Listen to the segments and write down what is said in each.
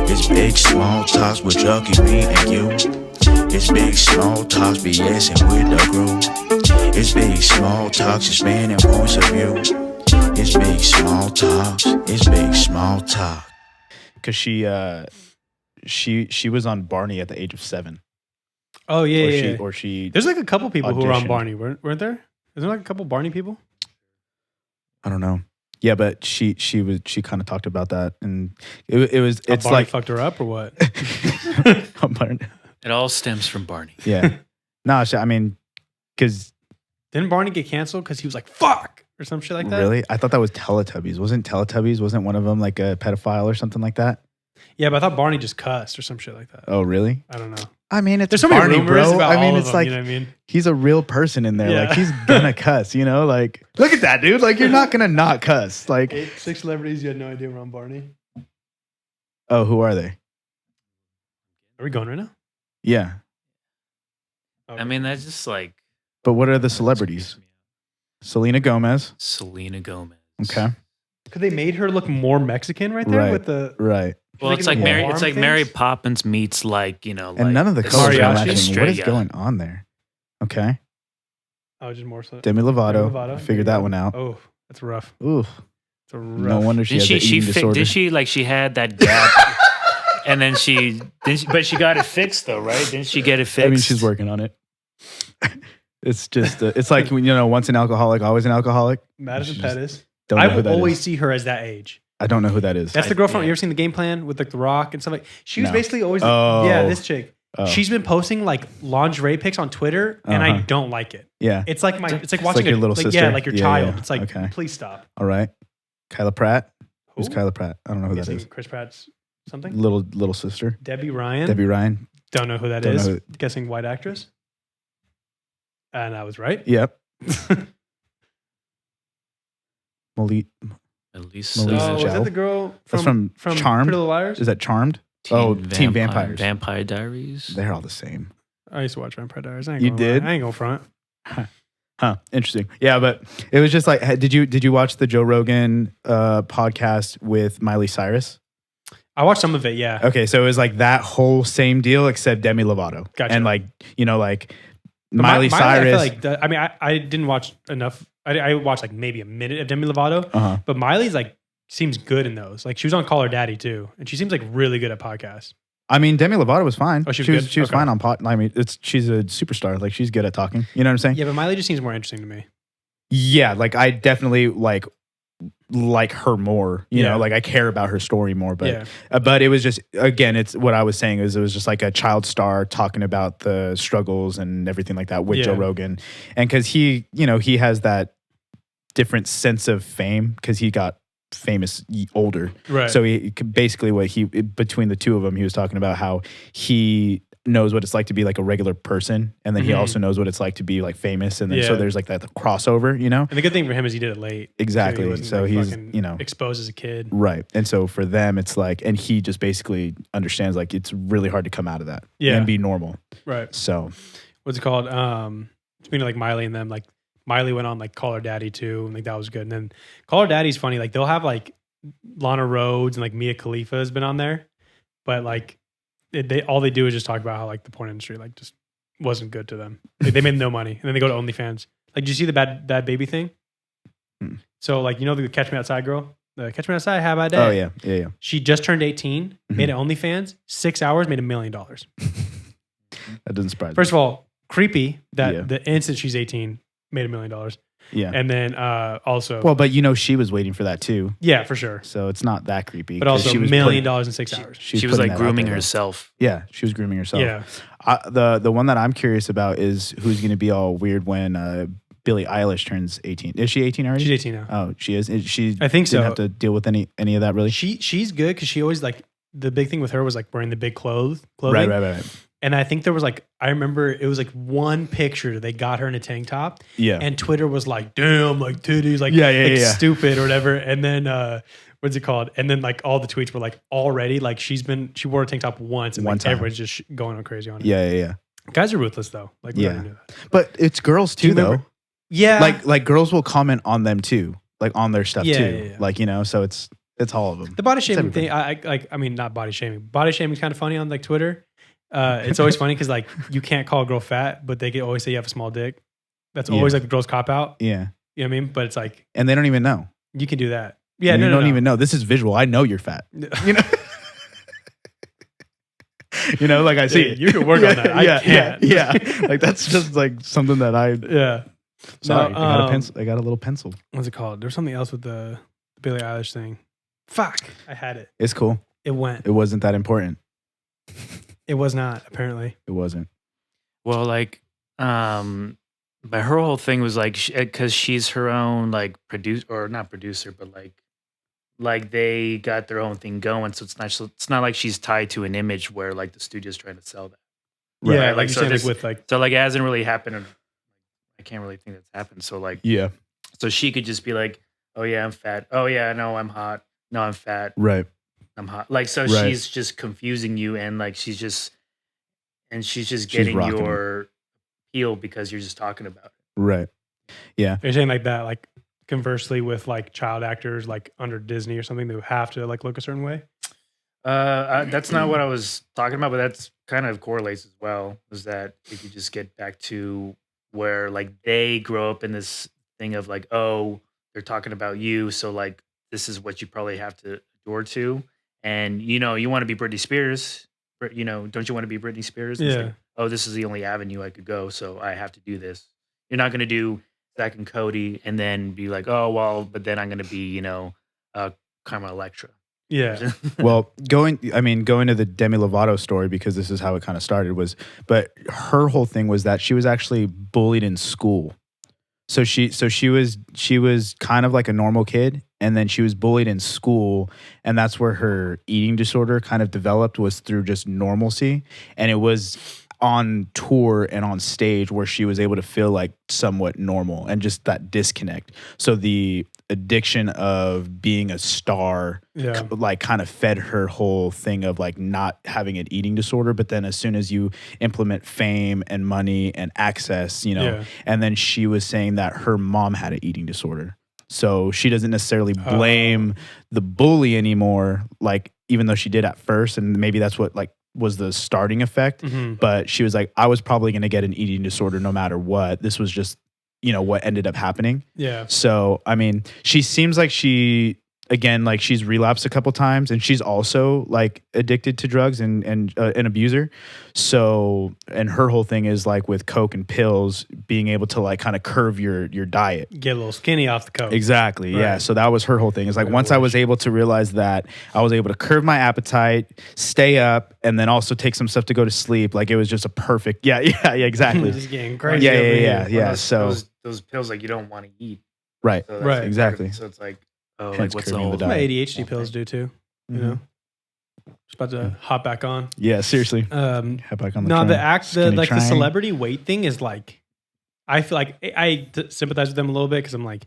It's big small talks with Chucky, me and you. It's big small talks, BSing with the crew. It's big small talks, expanding points of view. It's big small talks. It's big small talk. Because she was on Barney at the age of 7. Oh yeah, Or she. There's like a couple people who were on auditioned. Barney, weren't there? Isn't there like a couple Barney people? I don't know. Yeah, but she kind of talked about that, and it's Barney like fucked her up or what? It all stems from Barney. Yeah. No, I mean, because Didn't Barney get canceled because he was like fuck or some shit like that? really, I thought that was Teletubbies. Wasn't one of them like a pedophile or something like that? Yeah, but I thought Barney just cussed or some shit like that. Oh, really? I don't know. I mean, it's There's so many Barney, rumors bro. about I mean, all it's of them, like you know what I mean? he's a real person in there. Yeah. Like he's gonna cuss, you know? Like look at that, dude. Like you're not gonna not cuss. Like 6 celebrities you had no idea were on Barney. oh, who are they? Are we going right now? Yeah, I mean, that's just like but what are the celebrities? Selena Gomez. Selena Gomez. Okay, Because they made her look more Mexican right there Right. with the. right. Well, Making it's like the Mary. arm It's like Mary things? Poppins meets like And like none of the this colors are Mariachi? matching. What is Estrella. going on there? Okay, Oh, just more so. Demi Lovato. Lovato. Figured that one out. Oh, that's rough. Ooh, It's a rough. no wonder she Did has she? an eating disorder. Did she like she had that gap, and then but she got it fixed though, right? Didn't she get it fixed? I mean, she's working on it. It's just, it's like, once an alcoholic, always an alcoholic. Madison She's- Pettis. Don't know I who will that always is. see her as that age. I don't know who that is. That's the girlfriend. yeah. You ever seen the Game Plan with like The Rock and stuff like? She was No. basically always. Oh. Yeah, this chick. Oh. She's been posting like lingerie pics on Twitter, and I Uh-huh. don't like it. Yeah. It's like it's like watching like your little like, sister? Yeah, like your Yeah, child. yeah. It's like, Okay. please stop. All right. Kyla Pratt. Who's Who? Kyla Pratt? I don't know who that Guessing is. Chris Pratt's something. Little sister. Debbie Ryan. Debbie Ryan. Don't know who that Don't is. know who- Guessing white actress. And I was right. Yep. Malik. Elise. Melissa Oh, was Joe? that the girl That's from from Charmed? Pretty Little Liars? Is that Charmed? Teen Vampires. Vampire Diaries. They're all the same. I used to watch Vampire Diaries. I ain't You gonna lie. did? I ain't going front. Huh. Interesting. Yeah, but it was just like, did you watch the Joe Rogan podcast with Miley Cyrus? I watched some of it. Yeah. Okay, so it was like that whole same deal except Demi Lovato. Gotcha. And like, like But Miley I Cyrus. feel like I mean, I didn't watch enough. I watched like maybe a minute of Demi Lovato, Uh-huh. but Miley's like seems good in those. Like she was on Call Her Daddy too, and she seems like really good at podcasts. I mean, Demi Lovato was fine. Oh, she was good? She was Okay. fine on pod. I mean, she's a superstar. Like she's good at talking. You know what I'm saying? Yeah, but Miley just seems more interesting to me. Yeah. Like I definitely like her more. You Yeah. know, like I care about her story more. But Yeah. but it was just, again, it's what I was saying is it was just like a child star talking about the struggles and everything like that with Joe Yeah. Rogan, and because he has that different sense of fame because he got famous older. Right. So he basically between the two of them, he was talking about how he knows what it's like to be like a regular person, and then he Mhm. also knows what it's like to be like famous, and then so Yeah. there's like that crossover, you know? And the good thing for him is he did it late. Exactly. He wasn't, So like, he's, fucking exposed as a kid. right. And so for them, it's like, and he just basically understands like it's really hard to come out of that Yeah. and be normal. Right. So What's it called? Speaking of like Miley and them, like Miley went on like Call Her Daddy too, and like that was good. And then Call Her Daddy's funny. Like they'll have like Lana Rhodes and like Mia Khalifa has been on there, but like all they do is just talk about how like the porn industry like just wasn't good to them. Like, they made no money, and then they go to OnlyFans. Like, did you see the bad baby thing? So like the Catch Me Outside girl, the Catch Me Outside, how about that? oh yeah. She just turned 18, made it OnlyFans, 6 hours, made $1 million. That doesn't surprise First of all, creepy that Yeah. the instant she's 18 made $1 million. me. Yeah. And then also, Well, but she was waiting for that too, yeah, for sure. so it's not that creepy. But 'cause also she was $1 million putting- in 6 hours. She was putting like that out grooming there. herself. Yeah, she was grooming herself. Yeah. The one that I'm curious about is who's going to be all weird when Billie Eilish turns 18. Is she 18 already? She's 18 now. Oh, she is. She I think didn't so. have to deal with any of that really. She's good because she always like the big thing with her was like wearing the big clothing. Right. And I think there was like I remember it was like one picture they got her in a tank top. Yeah. And Twitter was like, damn, like titties, like, Yeah. stupid or whatever. And then what's it called? And then like all the tweets were like already like she wore a tank top once and One like time. everyone's just going on crazy on it. Yeah. Guys are ruthless though. Like we Yeah. already knew that. But it's girls Do you too, though. remember- Yeah. Like girls will comment on them too, like on their stuff Yeah, too. yeah. Like, so it's all of them. The body shaming everybody. thing, I mean, not body shaming. Body shaming is kind of funny on like Twitter. It's always funny because like you can't call a girl fat, but they can always say you have a small dick. That's always like the girl's cop out. Yeah. You know what I mean? But it's like And they don't even know. you can do that. Yeah, And no, you no, don't no. even know. This is visual. I know you're fat. Like I see Yeah, it. you can work on that. I can't. Yeah. Like that's just like something that I. Yeah. Sorry, No, I got a pencil. I got a little pencil. What's it called? There's something else with the Billie Eilish thing. Fuck, I had it. It's cool. It went. It wasn't that important. It was not apparently. It wasn't. Well, like, but her whole thing was like, because she's her own like producer or not producer, but like they got their own thing going. So it's not like she's tied to an image where like the studio's trying to sell that. Yeah, Like, like so so this- with like So like it hasn't really happened. I can't really think that's happened. So like, Yeah. so she could just be like, oh yeah, I'm fat. Oh yeah, no, I'm hot. No, I'm fat. Right. I'm hot. Like, so Right. she's just confusing you and like she's just She's getting rocking your appeal because you're just talking about it. Right. you're saying like that. Like conversely with like child actors like under Disney or something, they have to like look a certain way. That's not what I was talking about, but that's kind of correlates as well. Is that if you just get back to where like they grow up in this thing of like, oh, they're talking about you, so like this is what you probably have to adore to, and you want to be Britney Spears, don't you want to be Britney Spears? It's Yeah. like, oh, this is the only avenue I could go, so I have to do this. You're not going to do Zach and Cody and then be like, oh well, but then I'm going to be Carmen Electra. Yeah. Well, going to the Demi Lovato story, because this is how it kind of started, but her whole thing was that she was actually bullied in school. So she was kind of like a normal kid, and then she was bullied in school, and that's where her eating disorder kind of developed, was through just normalcy. And it was on tour and on stage where she was able to feel like somewhat normal, and just that disconnect. So the addiction of being a star Yeah. like kind of fed her whole thing of like not having an eating disorder. But then as soon as you implement fame and money and access, Yeah. and then she was saying that her mom had an eating disorder. So she doesn't necessarily blame the bully anymore, like even though she did at first, and maybe that's what like was the starting effect. Mm-hmm. But she was like, I was probably going to get an eating disorder no matter what. This was just, what ended up happening. Yeah. So, I mean, she seems like like she's relapsed a couple times, and she's also like addicted to drugs and an abuser. So, and her whole thing is like with Coke and pills, being able to like kind of curve your diet. Get a little skinny off the coke. Exactly. Yeah. Right. So that was her whole thing. It's like Good once I was able to realize that, I was able to curb my appetite, stay up, and then also take some stuff to go to sleep. Like it was just a perfect. Yeah. Exactly. Just getting crazy. Yeah. over here. Yeah. Those, So those pills like you don't want to eat. right. So that's Right. like Exactly. So it's like, oh, Hence like what's the curbing whole the My diet. ADHD pills do too. You know. Just about to hop back on. Yeah. Seriously. Um, Head back on the no, train. the Skinny the train. celebrity weight thing is like, I feel like I sympathize with them a little bit because I'm like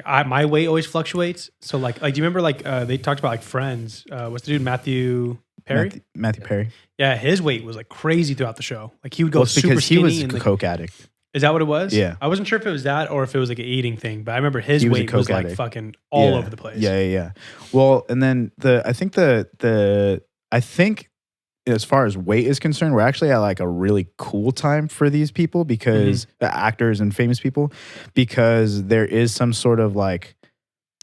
my weight always fluctuates. So like do you remember like they talked about like Friends? What's the dude Matthew Perry? Matthew Perry. Yeah, his weight was like crazy throughout the show. Like he would go Well, it's super because he skinny. was a and, like, coke addict. is that what it was? Yeah. I wasn't sure if it was that or if it was like an eating thing, but I remember his He was a weight was coke like addict. fucking all Yeah. over the place. Yeah. Well, and then I think as far as weight is concerned, we're actually at like a really cool time for these people, because the actors and famous people, because there is some sort of like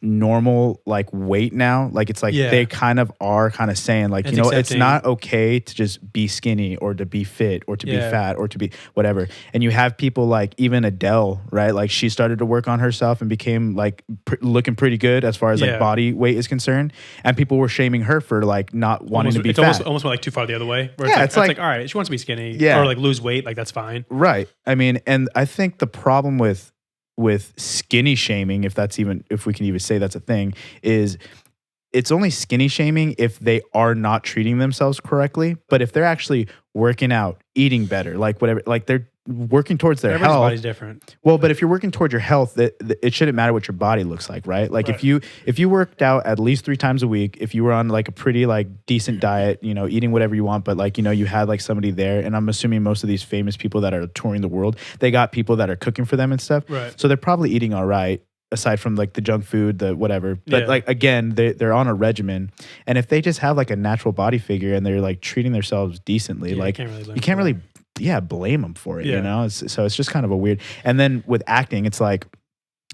normal like weight now. Like it's like Yeah. they kind of are kind of saying like, It's it's accepting. not okay to just be skinny or to be fit or to be Yeah. fat or to be whatever. And you have people like even Adele, right? Like she started to work on herself and became like looking pretty good as far as Yeah. like body weight is concerned. And people were shaming her for like not wanting to be it's fat. almost went like too far the other way. Where Yeah, it's it's like like- all right, she wants to be skinny Yeah. or like lose weight, like that's fine. Right. I mean, and I think the problem with skinny shaming, if we can even say that's a thing, is it's only skinny shaming if they are not treating themselves correctly. But if they're actually working out, eating better, like whatever, like they're working towards their Everybody's health. body's different. Well, but if you're working towards your health, it shouldn't matter what your body looks like, right? Like if you worked out at least 3 times a week, if you were on like a pretty like decent diet, you know, eating whatever you want, but like, you know, you had like somebody there, and I'm assuming most of these famous people that are touring the world, they got people that are cooking for them and stuff. Right. So they're probably eating all right, aside from like the junk food, the whatever. But like again, they're on a regimen, and if they just have like a natural body figure and they're like treating themselves decently, like you can't really blame them for it, you know? So it's just kind of a weird. And then with acting, it's like,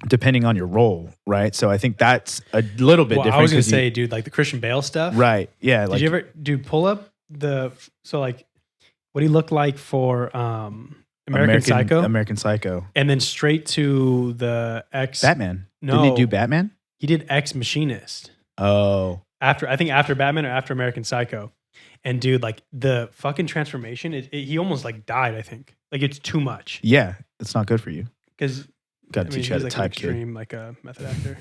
depending on your role, right? So I think that's a little bit different. I was going to say, dude, like the Christian Bale stuff. Right. Yeah. Did you ever pull up so like what he looked like for American Psycho? American Psycho. And then straight to the Batman. No. Didn't he do Batman? He did Ex Machinist. Oh. After Batman or after American Psycho. And dude, like the fucking transformation, he almost like died, I think. Like it's too much. Yeah, it's not good for you. Because got to teach you how to like type, extreme, like a method actor.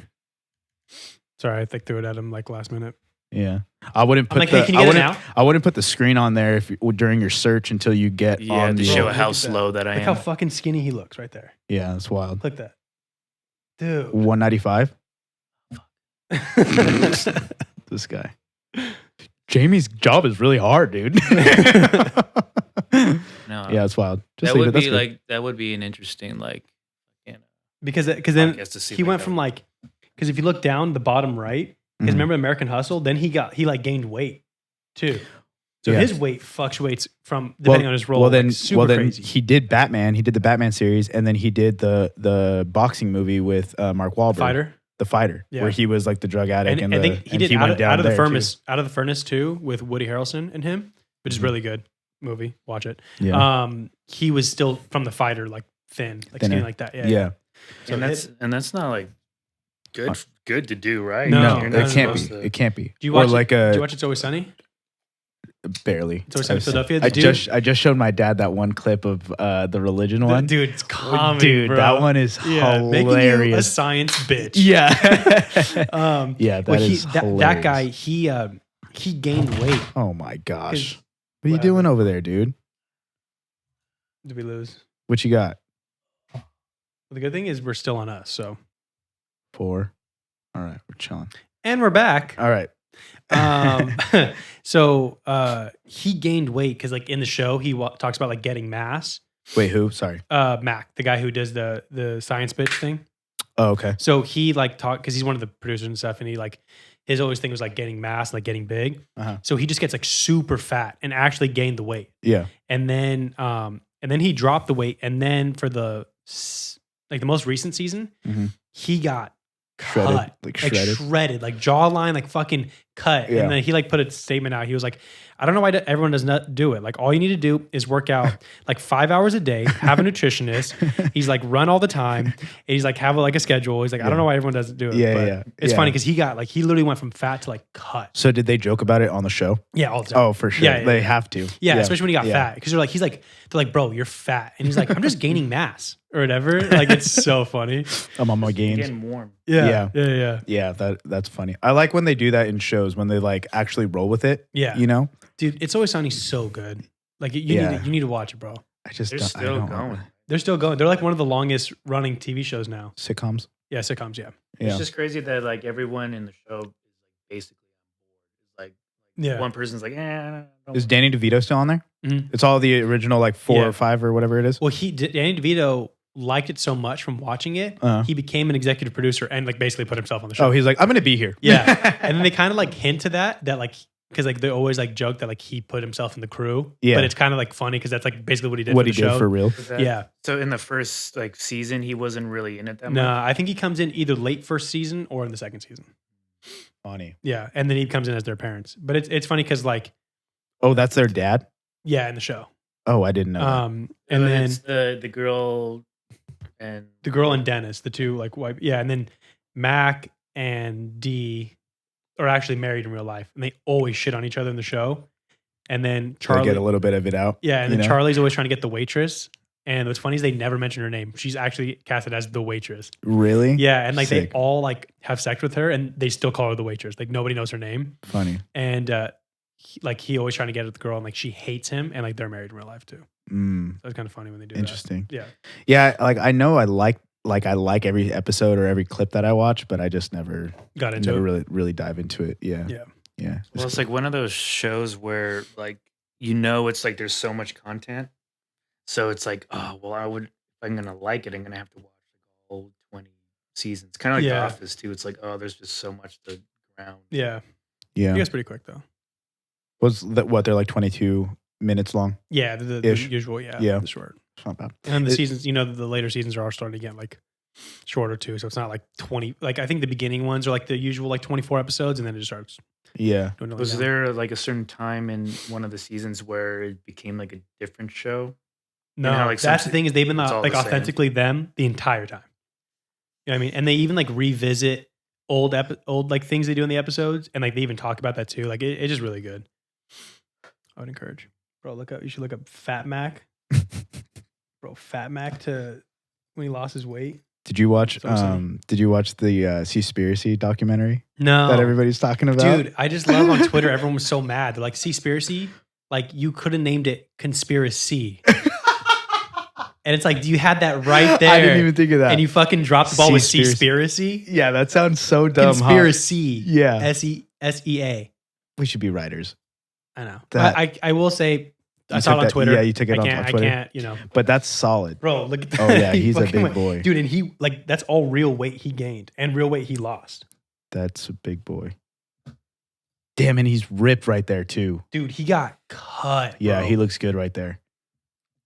Sorry, I threw it at him like last minute. Yeah, I wouldn't put hey, can you get it now? I wouldn't put the screen on there during your search until you get on to the show how slow that I am. Look how fucking skinny he looks right there. Yeah, that's wild. Click that, dude. 195. This guy. Jamie's job is really hard, dude. No, yeah, it's wild. That would be like that would be an interesting like, you know, because then he went from like, because if you look down the bottom right, because remember American Hustle, then he like gained weight too. So his weight fluctuates from depending on his role. Well, then, crazy. He did Batman. He did the Batman series, and then he did the boxing movie with Mark Wahlberg. The Fighter, where he was like the drug addict, and I think he did out of the furnace too with Woody Harrelson and him, which is really good movie. Watch it. Yeah. He was still from the Fighter, like thin, like skinny, like that. Yeah. So that's not like good to do, right? No, it can't be. It can't be. Do you watch It's Always Sunny? Barely. It's Always Sunny in Philadelphia. I just showed my dad that one clip of the religion one. Dude, it's comedy, dude, bro. that one is hilarious. Making you a science bitch. Yeah. Yeah, that is hilarious. That guy, he gained weight. Oh my gosh. What are you doing over there, dude? Did we lose? What you got? Well, the good thing is we're still on us, so 4. All right, we're chilling. And we're back. All right. So he gained weight because like in the show he talks about like getting mass. Wait, who? Sorry. Mac, the guy who does the science bitch thing. Oh, okay. So he like talked because he's one of the producers and stuff, and he like his always thing was like getting mass, like getting big. So he just gets like super fat and actually gained the weight. Yeah. And then he dropped the weight, and then for the most recent season, he got shredded, cut, like shredded, like jawline, like fucking cut. Yeah. And then he like put a statement out. He was like, I don't know why everyone does not do it. Like all you need to do is work out like 5 hours a day, have a nutritionist. He's like run all the time. And he's like have like a schedule. He's like, I don't know why everyone doesn't do it. Yeah, but it's funny because he literally went from fat to like cut. So did they joke about it on the show? Yeah, all the time. Oh, for sure. Yeah, they have to. Yeah, especially when he got fat. Because they're like, bro, you're fat. And he's like, I'm just gaining mass or whatever. Like it's so funny. I'm on my gains. Getting warm. Yeah. That's funny. I like when they do that in shows when they like actually roll with it. Yeah. You know? Dude, It's Always Sunny so good. Like you need to watch it, bro. They're still going. They're still going. They're like one of the longest running TV shows now. Sitcoms. Yeah, sitcoms. Yeah. It's just crazy that like everyone in the show is like basically on board. It's like one person's like, Is Danny DeVito still on there? Mm-hmm. It's all the original like 4 or 5 or whatever it is. Well, Danny DeVito liked it so much from watching it, he became an executive producer and like basically put himself on the show. Oh, he's like, I'm gonna be here. Yeah. And then they kind of like hint to that like because like they always like joke that like he put himself in the crew. Yeah. But it's kind of like funny because that's like basically what he did. What for he the did show. for real. Yeah. So in the first like season, he wasn't really in it that much. No, I think he comes in either late first season or in the second season. Funny. Yeah, and then he comes in as their parents. But it's funny because like, oh, that's their dad. Yeah, in the show. Oh, I didn't know. And then it's the girl and Dennis, the two like white. Yeah, and then Mac and Dee are actually married in real life, and they always shit on each other in the show. And then Charlie get a little bit of it out. Yeah, and then Charlie's always trying to get the waitress. And what's funny is they never mention her name. She's actually casted as the waitress. Really? Yeah, and like Sick. they all like have sex with her, and they still call her the waitress. Like nobody knows her name. Funny. And he always trying to get at the girl, and like she hates him, and like they're married in real life too. Mm, So it's kind of funny when they do interesting. that. Yeah. Yeah, like I know I like every episode or every clip that I watch, but I just never Got into it. really dive into it. Yeah. Yeah. Yeah. Well, it's like one of those shows where like it's like there's so much content, so it's like, oh well, if I'm gonna like it, I'm gonna have to watch like all 20 seasons. Kind of like The Yeah. Office too. It's like, oh, there's just so much to ground. Yeah. Yeah. It gets pretty quick though. Was that what they're like 22 minutes long? Yeah. The Ish. usual. Yeah. Yeah. The short. It's not bad. And the It- seasons, the later seasons are starting to get like shorter too. So it's not like 20. Like I think the beginning ones are like the usual like 24 episodes, and then it just starts Yeah. dwindling Was down. there like a certain time in one of the seasons where it became like a different show? No, how, like, that's the some- thing is they've been it's all like the same. authentically them the entire time. You know what I mean? And they even like revisit old like things they do in the episodes, and like they even talk about that too. Like it's just really good. I would encourage, bro. You should look up Fat Mac, bro. Fat Mac to when he lost his weight. Did you watch So I'm the Seaspiracy documentary No, that everybody's talking about? dude. I just love on Twitter. Everyone was so mad. They're like, "Seaspiracy." Like you could have named it Conspiracy. And it's like, you had that right there. I didn't even think of that. And you fucking dropped the ball with Seaspiracy. Seaspiracy. Yeah, that sounds so dumb. Conspiracy. Huh? Yeah. SEA. We should be writers. I know. That- I will say, I You saw took it on that- Twitter. yeah, you took it on Twitter. I can't, But that's solid. Bro, look at that. Oh, yeah, He he's a fucking big went- boy. Dude, and he, like, that's all real weight he gained and real weight he lost. That's a big boy. Damn, and he's ripped right there too. Dude, he got cut. Yeah, bro. he looks good right there.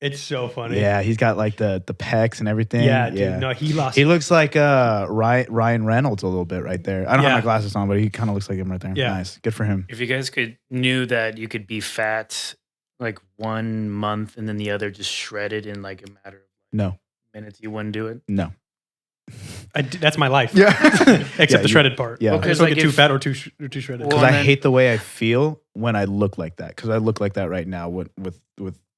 It's so funny. Yeah, he's got like the pecs and everything. Yeah, dude. No, he lost. He looks like Ryan Reynolds a little bit right there. I don't have Yeah. my glasses on, but he kind of looks like him right there. Yeah. Nice. Good for him. If you guys knew that you could be fat like 1 month and then the other just shredded in like a matter of No. minutes, you wouldn't do it. No. That's my life. Yeah. Except Yeah, the shredded part. yeah. I just Like don't get too if- fat or too shredded. Well, Because and I then- hate the way I feel when I look like that. Because I look like that right now with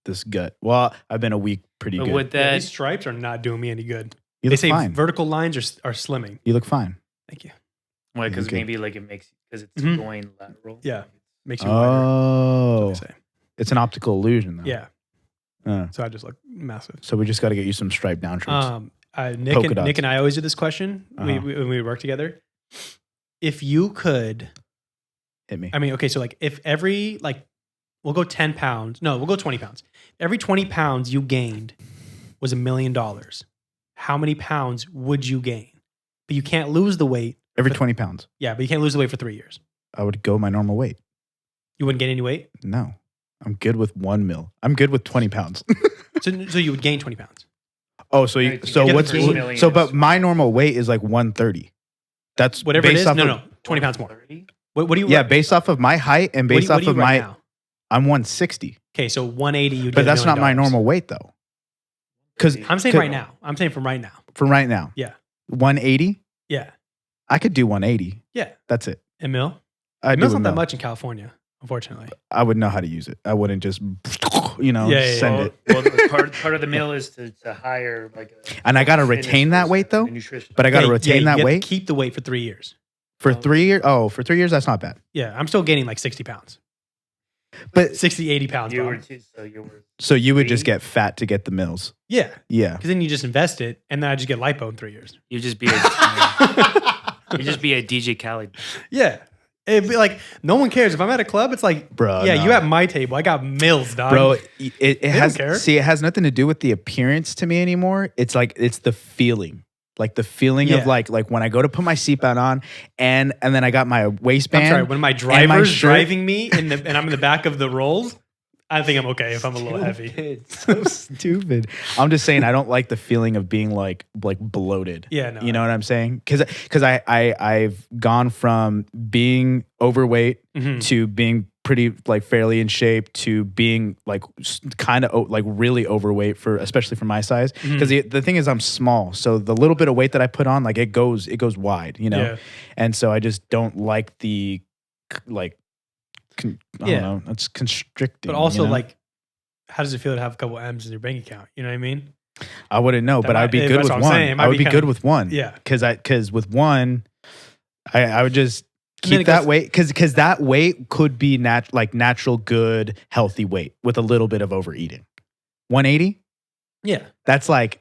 this gut. Well, I've been a week pretty But good. with Yeah, that, these stripes are not doing me any good. You They look say fine. vertical lines are slimming. You look fine. Thank you. because Okay. maybe like it makes because it's Mhm. going lateral. Yeah. Makes you wider. Oh, That's what they say. it's an optical illusion, though. Yeah. Uh, So I just look massive. so we just got to get you some striped down shirts. Nick Polka dots. and I always do this question Uh-huh. when we work together. If you could, Hit me. I mean, okay, so like if every like we'll go 10 pounds. No, we'll go 20 pounds. Every 20 pounds you gained was $1 million. How many pounds would you gain? But you can't lose the weight. Every 20 pounds. Yeah, but you can't lose the weight for 3 years. I would go my normal weight. You wouldn't gain any weight. No. I'm good with 1 mil. I'm good with 20 pounds. So you would gain 20 pounds. Oh, so Right, so get the what's 3 million so? is- But my normal weight is like 130. That's Whatever it based is. off No, of- 20 pounds more. 30? What do you? Yeah, based off of my height and based what off do you of right my, now? I'm 160. Okay, so 180. You'd But get that's $1 not my million. normal weight though. Because I'm saying right now. I'm saying from right now. from right now, Yeah. 180. Yeah. I could do 180. Yeah. That's it. A mil. I A do mil's a not that mil. much in California, unfortunately. I would know how to use it. I wouldn't just, Yeah, send well, it. well, the part of the meal is to hire like a And I got to fitness retain that person, weight though. a nutrition. But I got to Yeah, retain you that get to weight Keep the weight for 3 years. for 3 years. Oh, for 3 years, that's not bad. Yeah, I'm still gaining like 60 pounds. But 60, 80 pounds. you were Bob. you were so you would just Three? get fat to get the mills. Yeah, Yeah. because then you just invest it, and then I just get lipo in 3 years. you just be a DJ Khaled. Yeah. It'd be like, no one cares. If I'm at a club, it's like, Bro, yeah, no. you at my table. I got mills, dog. Bro, it has care. see, it has nothing to do with the appearance to me anymore. It's like it's the feeling. Like the feeling Yeah. of like when I go to put my seatbelt on and then I got my waistband. I'm sorry, when my my driver's shirt- driving me and I'm in the back of the rolls, I think I'm okay if I'm a little heavy. It's so stupid. I'm just saying I don't like the feeling of being like bloated. Yeah, no. You know what I'm saying? Because I've gone from being overweight Mhm. to being pretty like fairly in shape to being like kind of like really overweight especially for my size. Mm-hmm. Because the thing is I'm small, so the little bit of weight that I put on, like it goes wide, you know. Yeah. And so I just don't like the like. I Yeah. don't know. It's constricting. But also, you know? like, how does it feel to have a couple M's in your bank account? You know what I mean? I wouldn't know, That but might- I'd be that's good what with I'm one. saying. It might I would be be kinda- good with one. Yeah. Because with one, I would just And then keep it that goes- weight because that weight could be natural, good, healthy weight with a little bit of overeating. 180. Yeah. That's like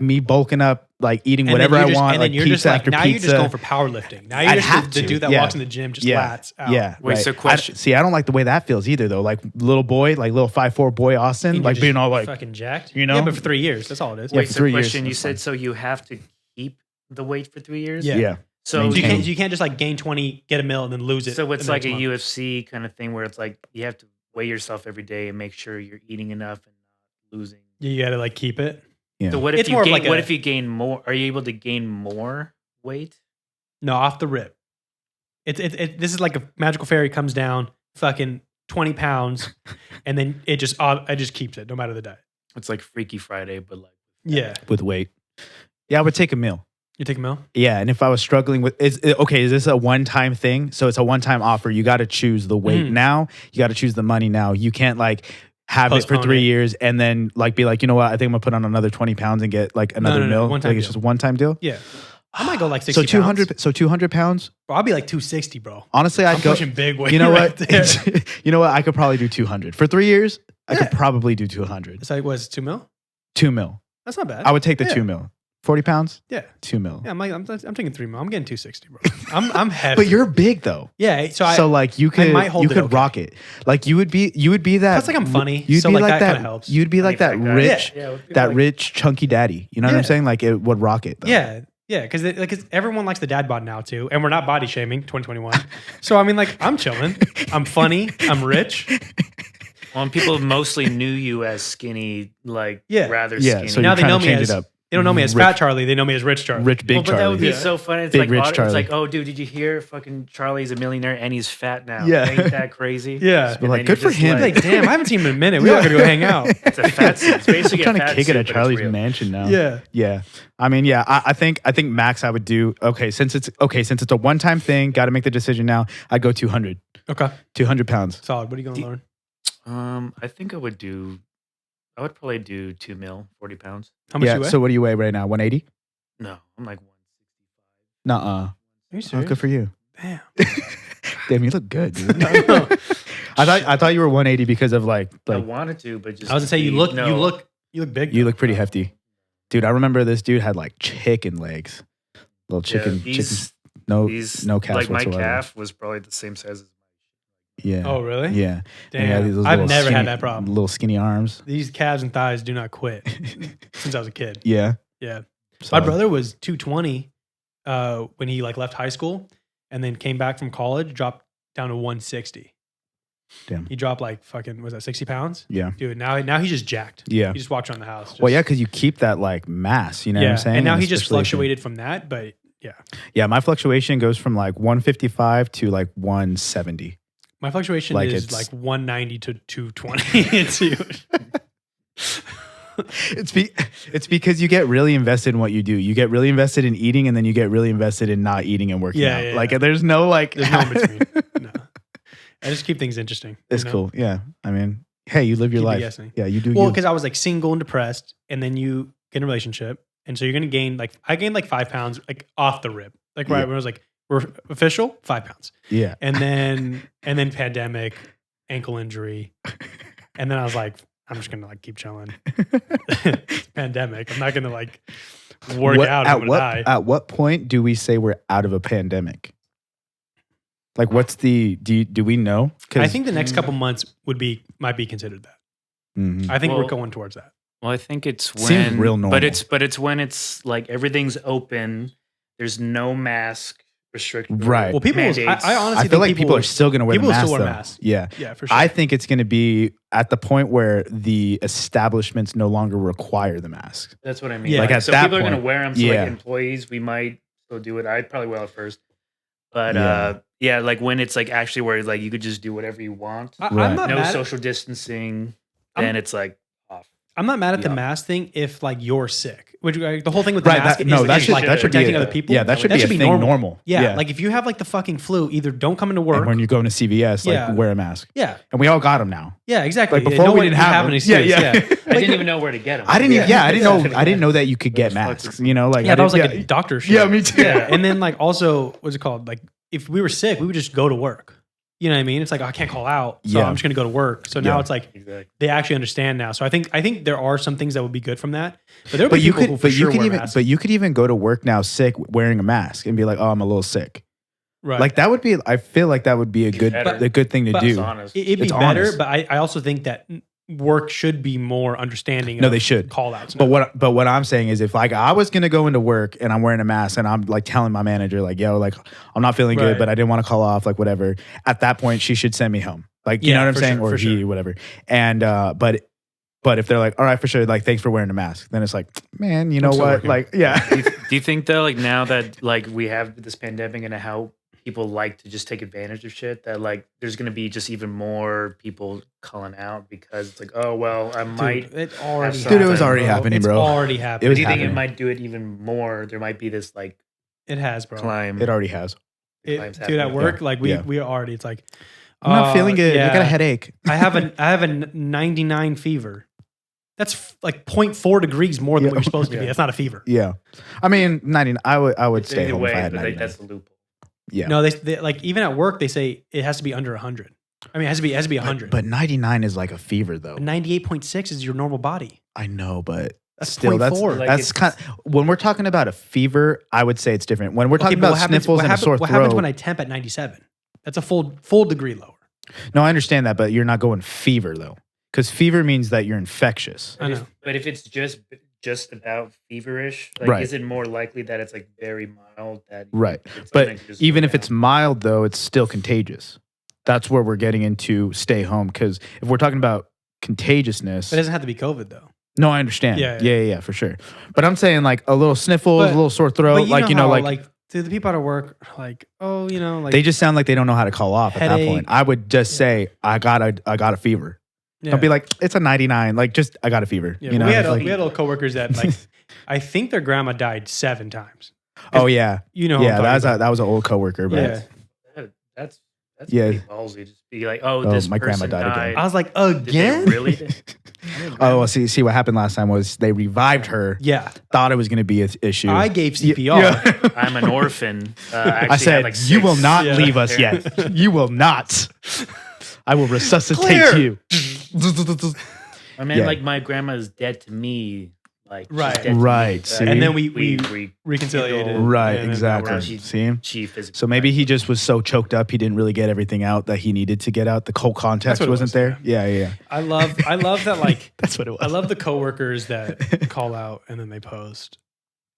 me bulking up, like eating whatever I want, and like then you're pizza just like after now pizza. you're just going for powerlifting. Now you're I'd just have the to, dude that yeah. walks in the gym just Yeah. lats out. Yeah. Wait, right. so question. I don't like the way that feels either, though. Like little boy, like little 5'4" boy Austin, And like you're being just all like, fucking jacked. you know? Yeah, but for 3 years, that's all it is. Yeah, Wait, for so 3 years, question. You that's said fine. so you have to keep the weight for 3 years. Yeah. yeah. So So you Maintain. can't just like gain 20, get a mil, and then lose it. So it's the like next a month. UFC kind of thing where it's like you have to weigh yourself every day and make sure you're eating enough and not losing. You got to like keep it. Yeah. So what if It's you more of gain, like what a- if you gain more? Are you able to gain more weight? No, off the rip. This is like a magical fairy comes down, fucking 20 pounds, and then it just keeps it no matter the diet. It's like Freaky Friday, but like Yeah. With weight. Yeah, I would take a meal. You take a mil? Yeah, and if I was struggling with, is this a one-time thing? So it's a one-time offer. You got to choose the weight now. You got to choose the money now. You can't like have it for Postpone 3 it. years and then like be like, you know what? I think I'm gonna put on another 20 pounds and get like another no, meal. one-time Like it's deal. just a one-time deal. Yeah. I might go like 60 So 200. pounds. So 200 pounds. Bro, I'll be like 260, bro. Honestly, I'd I'm go. pushing big weight. You know right what? there. You know what? I could probably do 200 for 3 years. I could Yeah. probably do 200. It's like, was 2 mil? 2 mil. That's not bad. I would take the Yeah. 2 mil. 40 pounds. Yeah. 2 mil. Yeah, I'm taking 3 mil. I'm getting 260, bro. I'm heavy. But you're big though. yeah. So So like you could might hold you it could okay. rock it. Like you would be that. Plus, like, I'm funny, You'd so, be like, like that kinda helps. You'd be like that Funny fat guy. rich, Yeah, it would be that like- rich chunky daddy. You know what I'm Yeah. saying? Like it would rock it. Though. yeah. Yeah, because everyone likes the dad bod now too, and we're not body shaming 2021. So I mean, like, I'm chilling, I'm funny, I'm rich. well, and people mostly knew you as skinny, like Yeah. rather Yeah, skinny. so Now you're they trying know to me change as it up. they don't know me as Rich- Fat Charlie. They know me as Rich Charlie. Rich big Well, but that would Charlie. be so funny. It's Big like rich it's Charlie. like, oh, dude, did you hear? Fucking Charlie's a millionaire and he's fat now. Yeah. Ain't that crazy? Yeah. But And like then good you're for just him. Like, damn, I haven't seen him in a minute. We all gotta go hang out. It's a fat suit. It's basically I'm trying a to fat kick suit, it at but it's Charlie's real. mansion now. Yeah. Yeah. I mean, yeah. I think max I would do. Okay, since it's a one time thing, got to make the decision now. I'd go 200. Okay, 200 pounds. solid. What are you going, Lauren? I think I would probably do 2 mil, 40 pounds. How much Yeah. you weigh? So what do you weigh right now? 180? No, I'm like 165. Nuh-uh. Are you Oh, serious? good for you. Damn. Damn, you look good, dude. I know. I thought you were 180 because of like I wanted to, but just I was gonna say you be- look no. you look big. you though. look pretty hefty. Dude, I remember this dude had like chicken legs. Little chicken, these, no these, no calves like my whatsoever. calf was probably the same size as Yeah. Oh really? Yeah. Damn. Yeah, those I've little never skinny- had that problem. Little skinny arms. These calves and thighs do not quit since I was a kid. Yeah. Yeah. So, My brother was 220 when he like left high school and then came back from college, dropped down to 160. Damn. He dropped like fucking, was that 60 pounds? Yeah. Dude, now he's just jacked. Yeah. He just walks around the house. Well, just- yeah, because you keep that like mass, you know what I'm saying? And now he just especially if you- fluctuated from that, but yeah. Yeah, my fluctuation goes from like 155 to like 170. My fluctuation Like is it's- like 190 to 220. It's huge. It's because you get really invested in what you do. You get really invested in eating, and then you get really invested in not eating and working Yeah, out. yeah, Like yeah. there's no like There's no in between. No. I just keep things interesting. It's you know? cool. Yeah. I mean, hey, you live your Keep it life. guessing. Yeah, you do Well, you. because I was like single and depressed, and then you get in a relationship, and so you're gonna gain like I gained like 5 pounds like off the rip, like right Yeah. when I was like we're official 5 pounds, Yeah. and then pandemic, ankle injury, and then I was like I'm just gonna like keep chilling. It's pandemic. I'm not gonna like work out. I'm gonna die. At what point do we say we're out of a pandemic? Like, what's the do we know? I think the next couple months might be considered that. Mhm. I think we're Well, going towards that. Well, I think it's when Seems real normal. but it's when it's like everything's open. There's no mask restriction. Right. Well, people. I mandates. honestly I feel like think people are still going to wear people the will mask. still wear though. masks. Yeah. Yeah, for sure. I think it's going to be at the point where the establishments no longer require the mask. That's what I mean. Yeah. Like, at so that people are going to point, wear them. So yeah. like employees, we might still do it. I'd probably wear it first. But Yeah. yeah, like when it's like actually where like you could just do whatever you want. I'm Right. not No mad. social distancing. I'm- Then it's like off. I'm not mad at the Yeah. mask thing if like you're sick. Which the whole thing with the Right. mask That, is, no, that is, should like that should be protecting a, other people. Yeah, that should be a thing normal. Yeah, like if you have like the fucking flu, either don't come into and work. when you're going to CVS, like Yeah. wear a mask. Yeah, And we all got them now. yeah, exactly. Like before no we one didn't would have an them. excuse. Yeah. I didn't even know where to get them. I didn't. Yeah. I didn't know. I didn't know that you could get Those masks. fucking- You know, like Yeah, I that was didn't- like a doctor shit. Yeah, me too. Yeah, and then like also what's it called? Like if we were sick, we would just go to work. You know what I mean? It's like, oh, I can't call out, so Yeah. I'm just going to go to work. So now Yeah. it's like Exactly. they actually understand now. So I think there are some things that would be good from that. But there would But be you people who could, for but sure you could wear even, masks. but you could even go to work now sick, wearing a mask, and be like, "Oh, I'm a little sick." right. Like that would be. I feel like that would be a good, better. a good thing to But- do. It's honest. It'd be It's better, honest. but I also think that work should be more understanding. No, of they should. call outs. But what I'm saying is, if like I was gonna go into work and I'm wearing a mask and I'm like telling my manager like, "Yo, like I'm not feeling Right. good, but I didn't want to call off, like whatever." At that point, she should send me home. Like you Yeah, know what I'm for saying, sure, or for he, sure. whatever. And but if they're like, "All right, for sure," like thanks for wearing a mask, then it's like, man, you know still what? working. Like, yeah. Do you think though, like now that like we have this pandemic and how people like to just take advantage of shit, that like there's gonna be just even more people calling out because it's like, oh well, I might. It already Dude, happened, it was already happening, it's bro. already happening. It was Do you think it happening. might do it even more? There might be this like It has, bro. climb. It already has. climbs Dude, at happening. work, like we Yeah. we already. It's like I'm not feeling good. I got a yeah. headache. I have a 99 fever. That's like 0.4 degrees more than Yeah. what you're supposed to be. Yeah. That's not a fever. Yeah, I mean, 90. I would stay Either home way, if I had but 99. that's the loophole. Yeah, No, they like even at work they say it has to be under 100. I mean, it has to be 100. but 99 is like a fever though. 98.6 is your normal body. I know, but That's still, that's 0.4. Like, that's it's- kind. When we're talking about a fever, I would say it's different. When we're talking but about sniffles and a sore what throat, happens when I temp at 97? That's a full degree lower. no, I understand that, but you're not going fever though, because fever means that you're infectious. I know. But if it's just about feverish, like Right. is it more likely that it's like very mild? That Right. it's But gonna just even go if it's down? mild though, it's still contagious. That's where we're getting into stay home, because if we're talking about contagiousness, It doesn't have to be COVID though. no, I understand. Yeah, Yeah, for sure. But I'm saying like a little sniffles, But- a little sore throat, like how, like dude, the people out of work are like, oh, like they just sound like they don't know how to call off at that Headache. point. I would just say I got a fever. yeah. Don't be like it's a 99. Like just I got a fever. Yeah, you know, we had It's like, we had little coworkers that like I think their grandma died 7 times. oh yeah, You know, who I'm yeah. talking That was an old coworker, but Yeah. That's Yeah. pretty ballsy. Just be like, oh, Oh, this my grandma person died again. died. I was like, Did they again? really? oh, well, see what happened last time was they revived her. Yeah, Thought it was going to be an issue. I gave Yeah, CPR. yeah. I'm an orphan. I said, like you will not Yeah. leave us yet. You will not. I will resuscitate Clear. you. I mean, Yeah. like my grandma is dead to me. Like she's Right. dead to me. Right, see? And then we reconciliated. rekindled. Right, And then exactly. now she's- See? She physically. So maybe he just was so choked up, he didn't really get everything out that he needed to get out. The whole context what it wasn't was, there. Yeah. I love that like That's what it was. I love the coworkers that call out and then they post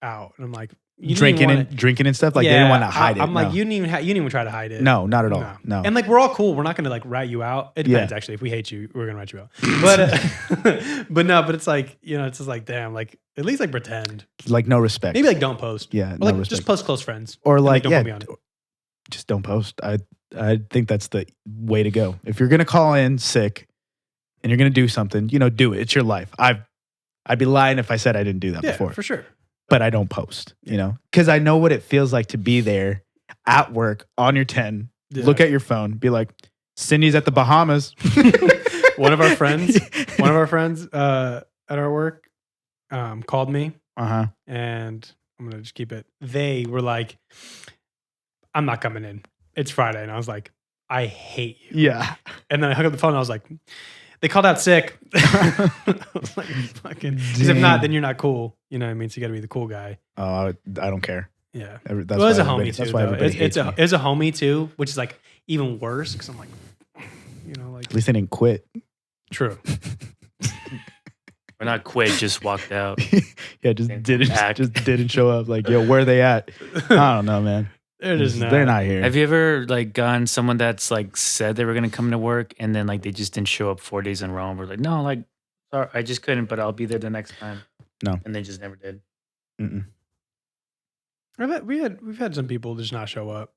out, and I'm like, you didn't even wanna- drinking and stuff. Like they didn't want to hide it. I'm like, no. you didn't even try to hide it. No, not at all. No. And like we're all cool. We're not gonna like rat you out. It depends Yeah. actually. If we hate you, we're gonna rat you out. But but it's like it's just like damn. Like at least like pretend. Like no respect. Maybe like don't post. Yeah, Or no like respect. just post close friends. or and, like don't yeah, put me on it. just don't post. I think that's the way to go. If you're gonna call in sick and you're gonna do something, do it. It's your life. I'd be lying if I said I didn't do that Yeah, before. for sure. But I don't post. Because I know what it feels like to be there at work on your 10. Yeah. Look at your phone. Be like, Cindy's at the Bahamas. One of our friends at our work called me, Uh-huh. and I'm gonna just keep it. They were like, I'm not coming in. It's Friday, and I was like, I hate you. Yeah. And then I hung up the phone and I was like, they called out sick. I was like, fucking. Because if not, Dang. then you're not cool. You know what I mean? So you got to be the cool guy. Oh, I don't care. Yeah. That's Well, it's why a everybody- homie that's too. why Though. everybody It's hates me. a homie too, which is like even worse because I'm like, like At least they didn't quit. true. Or not quit, just walked out. Yeah, just And didn't act. just didn't show up. Like, yo, where are they at? I don't know, man. They're just not. They're not here. Have you ever like gotten someone that's like said they were gonna come to work and then like they just didn't show up 4 days in a row and we're like, no, like sorry, I just couldn't, but I'll be there the next time. No. And they just never did. Mm-mm. We've had some people just not show up.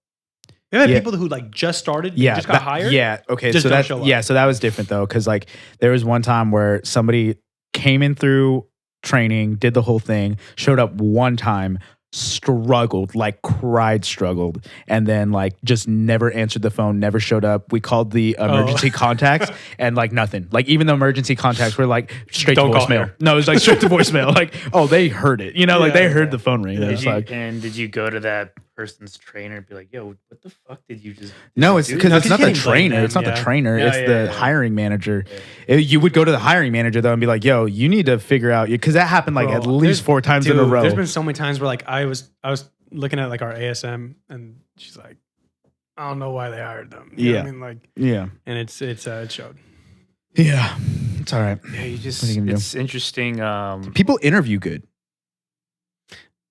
We've had Yeah. people who like just started, Yeah, just got hired. Yeah, okay. just so don't that show up. yeah, so that was different though, because like there was one time where somebody came in through training, did the whole thing, showed up one time, struggled, like cried, struggled, and then like just never answered the phone, never showed up. We called the emergency contacts and like nothing. Like even the emergency contacts were like straight Don't to call voicemail. here. No, it was like straight to voicemail. Like, oh, they heard it. Like Yeah, they heard the phone ring. It Did was you, like, and did you go to that person's trainer and be like, "Yo, what the fuck did you just?" No, it's do?" because it's he's not the getting blamed trainer. then, It's not the yeah. trainer. Yeah, It's yeah, the yeah. hiring manager. Yeah. You would go to the hiring manager though and be like, "Yo, you need to figure out," because that happened like Bro, at least there's- 4 times in a Dude, row. there's been so many times where like I was looking at like our ASM and she's like, I don't know why they hired them. You know what I mean, like, Yeah, and it showed. yeah, it's all right. Yeah, you just What are you gonna do? it's interesting. People interview good.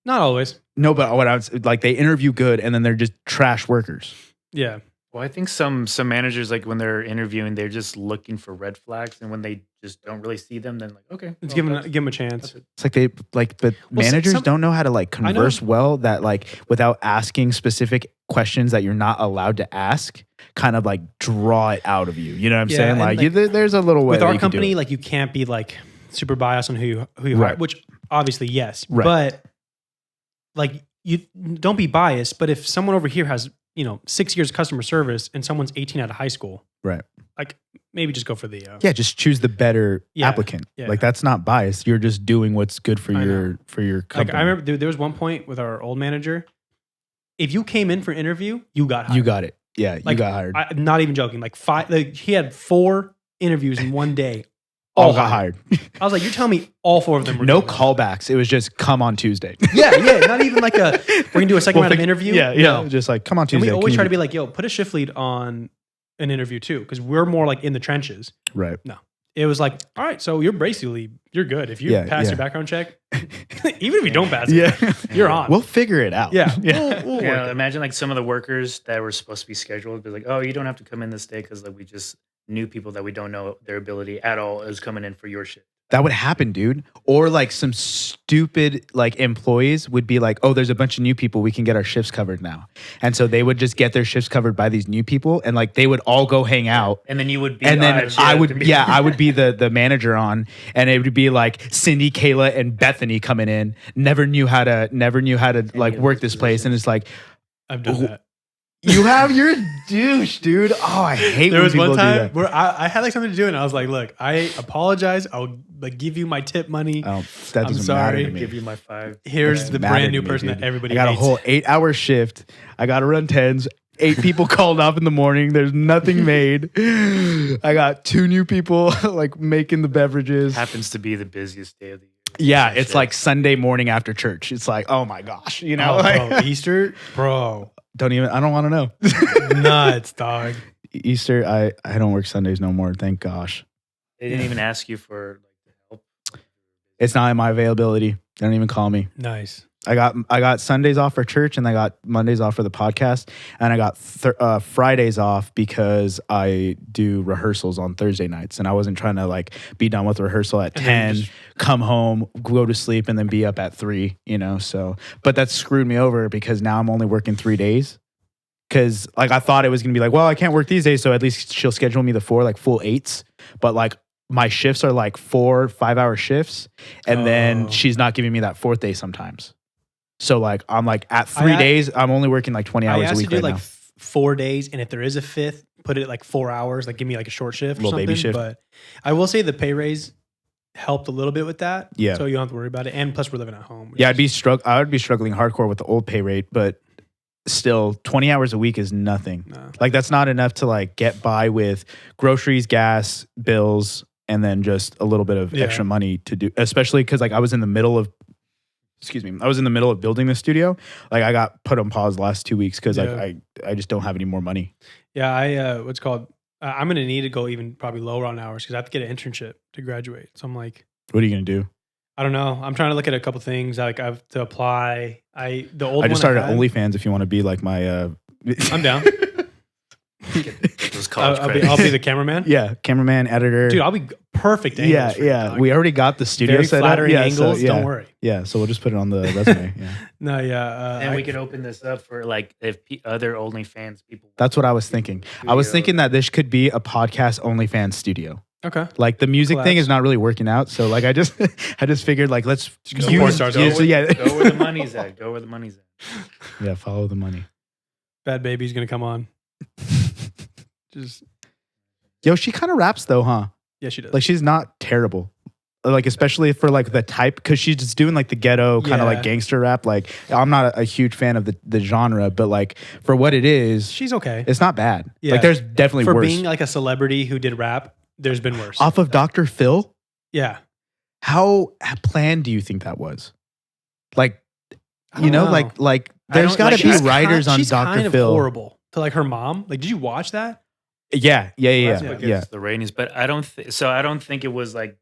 Not always. No, but what I was like, they interview good, and then they're just trash workers. Yeah. Well, I think some managers, like when they're interviewing, they're just looking for red flags, and when they just don't really see them, then like, okay, Let's well, give them a that's chance. it. It's like they like, but Well, managers some- don't know how to like I know. converse well. That like without asking specific questions that you're not allowed to ask, kind of like draw it out of you. You know what I'm Yeah, saying? and, Like, like, there's a little way With that our you can do company, it. like you can't be like super biased on who you hire, Right. which obviously yes, Right. but like you don't be biased. But if someone over here has 6 years customer service and someone's 18 out of high school, Right. like maybe just go for the Yeah, just choose the better Yeah, applicant. yeah. Like that's not biased. You're just doing what's good for I your know. company. Like I remember there was one point with our old manager. If you came in for an interview, you got hired. You got it. Yeah, Like, you got hired. I'm not even joking. Like 5, like he had 4 interviews in one day. All got hired. I was like, you're telling me all 4 of them were No doing that? callbacks. It was just come on Tuesday. Yeah, not even like we're gonna do a second round of interview. Yeah, No. just like come on And Tuesday. we always Can try you to be like, yo, put a shift lead on an interview too, because we're more like in the trenches. right. It was like, all right, so you're good. If you Yeah, pass yeah. your background check, even if you don't pass it, Yeah, you're on. We'll figure it out. yeah, yeah. We'll work Yeah, it. imagine like some of the workers that were supposed to be scheduled, be like, "Oh, you don't have to come in this day because like we just knew people that we don't know their ability at all is coming in for your shit." That would happen, dude. Or like some stupid like employees would be like, "Oh, there's a bunch of new people. We can get our shifts covered now," and so they would just get their shifts covered by these new people, and like they would all go hang out. And then you would be, And on then that shift I and would, be- I would be the manager on, and it would be like Cindy, Kayla, and Bethany coming in. Never knew how to like of work those this place, and it's like I've done that. you have your douche, dude. Oh, I hate. There when was people one do time that. where I had like something to do, and I was like, "Look, I apologize. I'll like give you my tip money. Oh, that I'm doesn't sorry. matter to me. give you my 5. Here's Doesn't the matter brand to new me, person dude. that everybody I got hates." a whole 8-hour shift. I got to run 10s. 8 people called off in the morning. There's nothing made. I got 2 new people like making the beverages. Happens to be the busiest day of the year. Yeah, Same it's shit. like Sunday morning after church. It's like, oh my gosh, you know, Oh, like, bro, Easter, bro, I don't want to know. nuts, dog. Easter, I don't work Sundays no more. Thank gosh. They didn't even ask you for like help. It's not in my availability. They don't even call me. Nice. I got Sundays off for church, and I got Mondays off for the podcast, and I got Fridays off because I do rehearsals on Thursday nights, and I wasn't trying to like be done with rehearsal at And then 10, just- come home, go to sleep, and then be up at 3. You know, so but that screwed me over because now I'm only working 3 days. Because like I thought it was gonna be like, well, I can't work these days, so at least she'll schedule me the 4 like full 8s, but like. My shifts are like 4 5-hour shifts, and then Oh. she's not giving me that 4th day sometimes. So like I'm like at 3 I- days, I'm only working like 20 I hours a asked you week to do right like now. 4 days, and if there is a 5th, put it at like 4 hours. Like give me like a short shift, or Little baby something. shift. But I will say the pay raise helped a little bit with that. Yeah. So you don't have to worry about it. And plus, we're living at home. which Yeah, is- I would be struggling hardcore with the old pay rate, but still 20 hours a week is nothing. No. Like that's not enough to like get by with groceries, gas, bills, and then just a little bit of Yeah. extra money to do, especially because like I was in the middle of building the studio. Like I got put on pause the last 2 weeks because Yeah. like I just don't have any more money. Yeah, I'm going to need to go even probably lower on hours because I have to get an internship to graduate. So I'm like, What are you gonna do? I don't know. I'm trying to look at a couple things. Like I have to apply. I just started OnlyFans. If you want to be like my, I'm down. Those college I'll credits. be the cameraman. yeah, cameraman, editor. Dude, I'll be perfect. yeah, angles for you, yeah. dog. We already got the studio Very set up. flattering Yeah, angles. so, yeah, Don't worry. Yeah, so we'll just put it on the resume. Yeah, No, yeah. And we could open this up for like if other OnlyFans people. that's what I was thinking. I was thinking that this could be a podcast OnlyFans studio. Okay. Like the music thing Collabs. is not really working out, so like I just figured like let's go use, porn stars. yeah, Go so yeah, Go where the money's at. Go where the money's at. yeah, follow the money. Bad Baby's gonna come on. Just Yo, she kind of raps though, huh? yeah, she does. Like she's not terrible. like especially for like the type, because she's just doing like the ghetto kind of Yeah. like gangster rap. Like I'm not a huge fan of the genre, but like for what it is, She's okay. it's not bad. Yeah. Like there's definitely For worse. being like a celebrity who did rap, there's been worse. Off of Dr. Phil, Yeah. how planned do you think that was? Like, I you don't know, know. like I there's don't- got to like, be she's writers on she's Dr. kind of Phil. horrible to like her mom. Like, did you watch that? Yeah, Well, that's yeah, what yeah. gets the ratings. But I don't. So I don't think it was like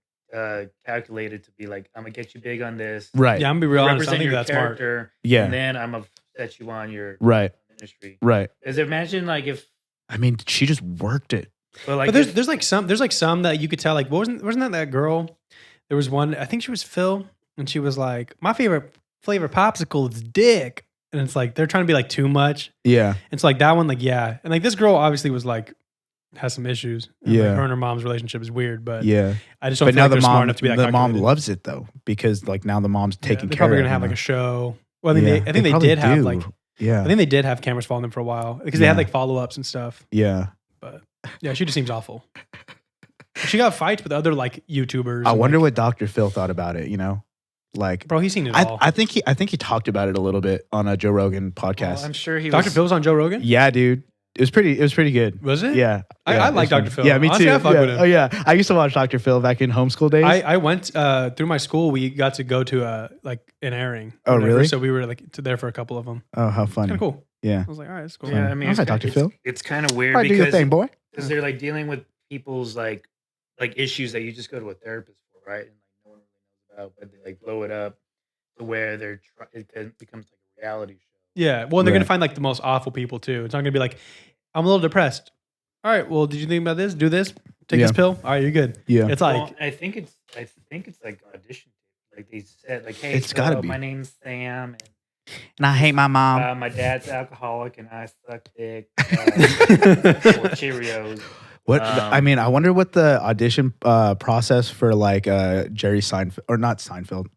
calculated to be like, I'm gonna get you big on this. Right. Yeah, I'm gonna be real honest. I Represent think your that's smart. character. Yeah. And then I'm gonna set you on your Right. industry. Right. Because imagine like if, I mean, she just worked it. but like But there's if- there's like some that you could tell. Like, wasn't that girl? There was one. I think she was Phil, and she was like, my favorite flavor popsicle is dick, and it's like they're trying to be like too much. Yeah. It's like that one, like yeah, and like this girl obviously was like has some issues. And, like, Yeah. her and her mom's relationship is weird, but Yeah. I just don't But feel now like the they're smart mom, enough to be like the mom calculated. loves it though, because like now the mom's Yeah, taking they're care probably of it. gonna have you like know? a show. Well, I think Yeah. they, I think they probably did have do. like Yeah. I think they did have cameras following them for a while because they Yeah. had like follow ups and stuff. Yeah. But yeah, she just seems awful. She got fights with other like YouTubers. I and, wonder like, what Dr. Phil thought about it, you know? Like bro, he's seen it all. I think he talked about it a little bit on a Joe Rogan podcast. well, I'm sure he Dr. was. Phil's on Joe Rogan. Yeah, dude. It was pretty good. Was it? Yeah. I Yeah, like it was Dr. fun. Phil. Yeah, me Honestly, too. I fuck yeah. with him. Oh yeah. I used to watch Dr. Phil back in homeschool days. I went through my school. We got to go to like an airing. Oh, or whatever, really? So we were like there for a couple of them. Oh, how funny. Kind of cool. Yeah. I was like, all right, that's cool. Yeah, I mean, I was like, kinda- Dr. Phil. It's kind of weird All right, do your because thing, boy. they're like dealing with people's like issues that you just go to a therapist for, right? And like no one really knows about, but they like blow it up to where it becomes like a reality show. Yeah. Well, and they're Right. gonna find like the most awful people too. It's not gonna be like, I'm a little depressed. All right. Well, did you think about this? Do this. Take Yeah. this pill. All right, you're good. Yeah. It's like Well, I think it's like audition. Like they said, like, hey, It's gotta be. My name's Sam, And I hate my mom. and my dad's alcoholic, and I suck dick. Or Cheerios. What Um, I mean, I wonder what the audition process for like Jerry Seinfeld or not Seinfeld,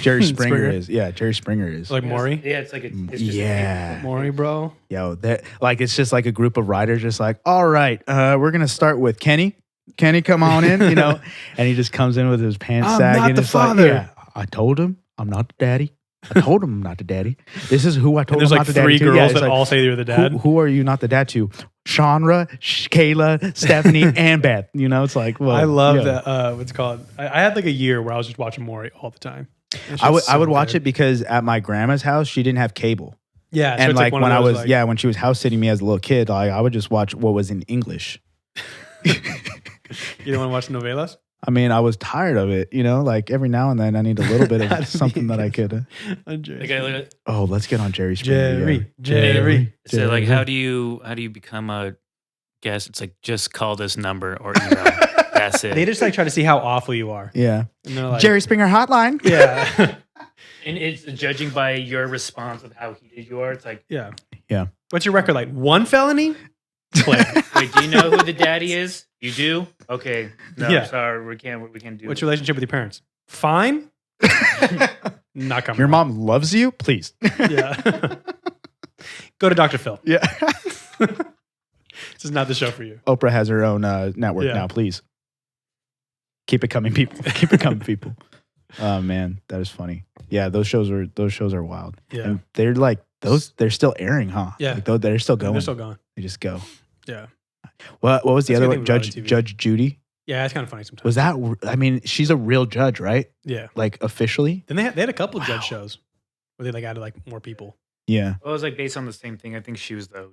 Jerry Springer, Springer? is. Yeah, Jerry Springer is. like Maury. Yeah, it's like it's just Yeah. Maury, bro. Yo, that like it's just like a group of writers, just like, all right, we're gonna start with Kenny. Kenny, come on in, you know, and he just comes in with his pants I'm sagging. not the It's like, father. yeah, I told him I'm not the daddy. I told him I'm not the daddy. This is who I And told there's him like not the three daddy. to. girls Yeah, it's that like, all say they're the dad. who are you not the dad to? Chandra, Kayla, Stephanie, and Beth. You know, it's like, well, I love yeah. that. What's it called? I had like a year where I was just watching Maury all the time. I would watch it because at my grandma's house she didn't have cable, Yeah, so and it's like one when of I those, was when she was house sitting me as a little kid, like I would just watch what was in English. you don't want to watch novelas? I mean, I was tired of it, you know. Like every now and then, I need a little bit Gotta of something be that I could. Like, I- Oh, let's get on Jerry Springer. Jerry. so like, Jerry. how do you become a guest? It's like just call this number or email. That's it. They just like try to see how awful you are. Yeah, And they're like, Jerry Springer hotline. Yeah. And it's judging by your response of how heated you are. It's like, Yeah. Yeah. What's your record like? One felony? Click. wait, do you know who the daddy is? You do? Okay. No, Yeah. sorry, we can't do. What's your relationship with your parents? Fine. Not coming. Your mom loves you. Please. Yeah. Go to Dr. Phil. Yeah. This is not the show for you. Oprah has her own network Yeah. now. Please keep it coming, people. Keep it coming, people. Oh man, that is funny. Yeah, those shows are wild. Yeah. And they're like those. They're still airing, huh? Yeah. Like, they're still going. They're still gone. They just go. Yeah. What was the That's other the one? thing with reality TV. Judge Judy. Yeah, it's kind of funny sometimes. Was that? I mean, she's a real judge, right? Yeah. Like officially. Then they had a couple of Wow. judge shows where they like added like more people. Yeah. Well, it was like based on the same thing. I think she was the OG.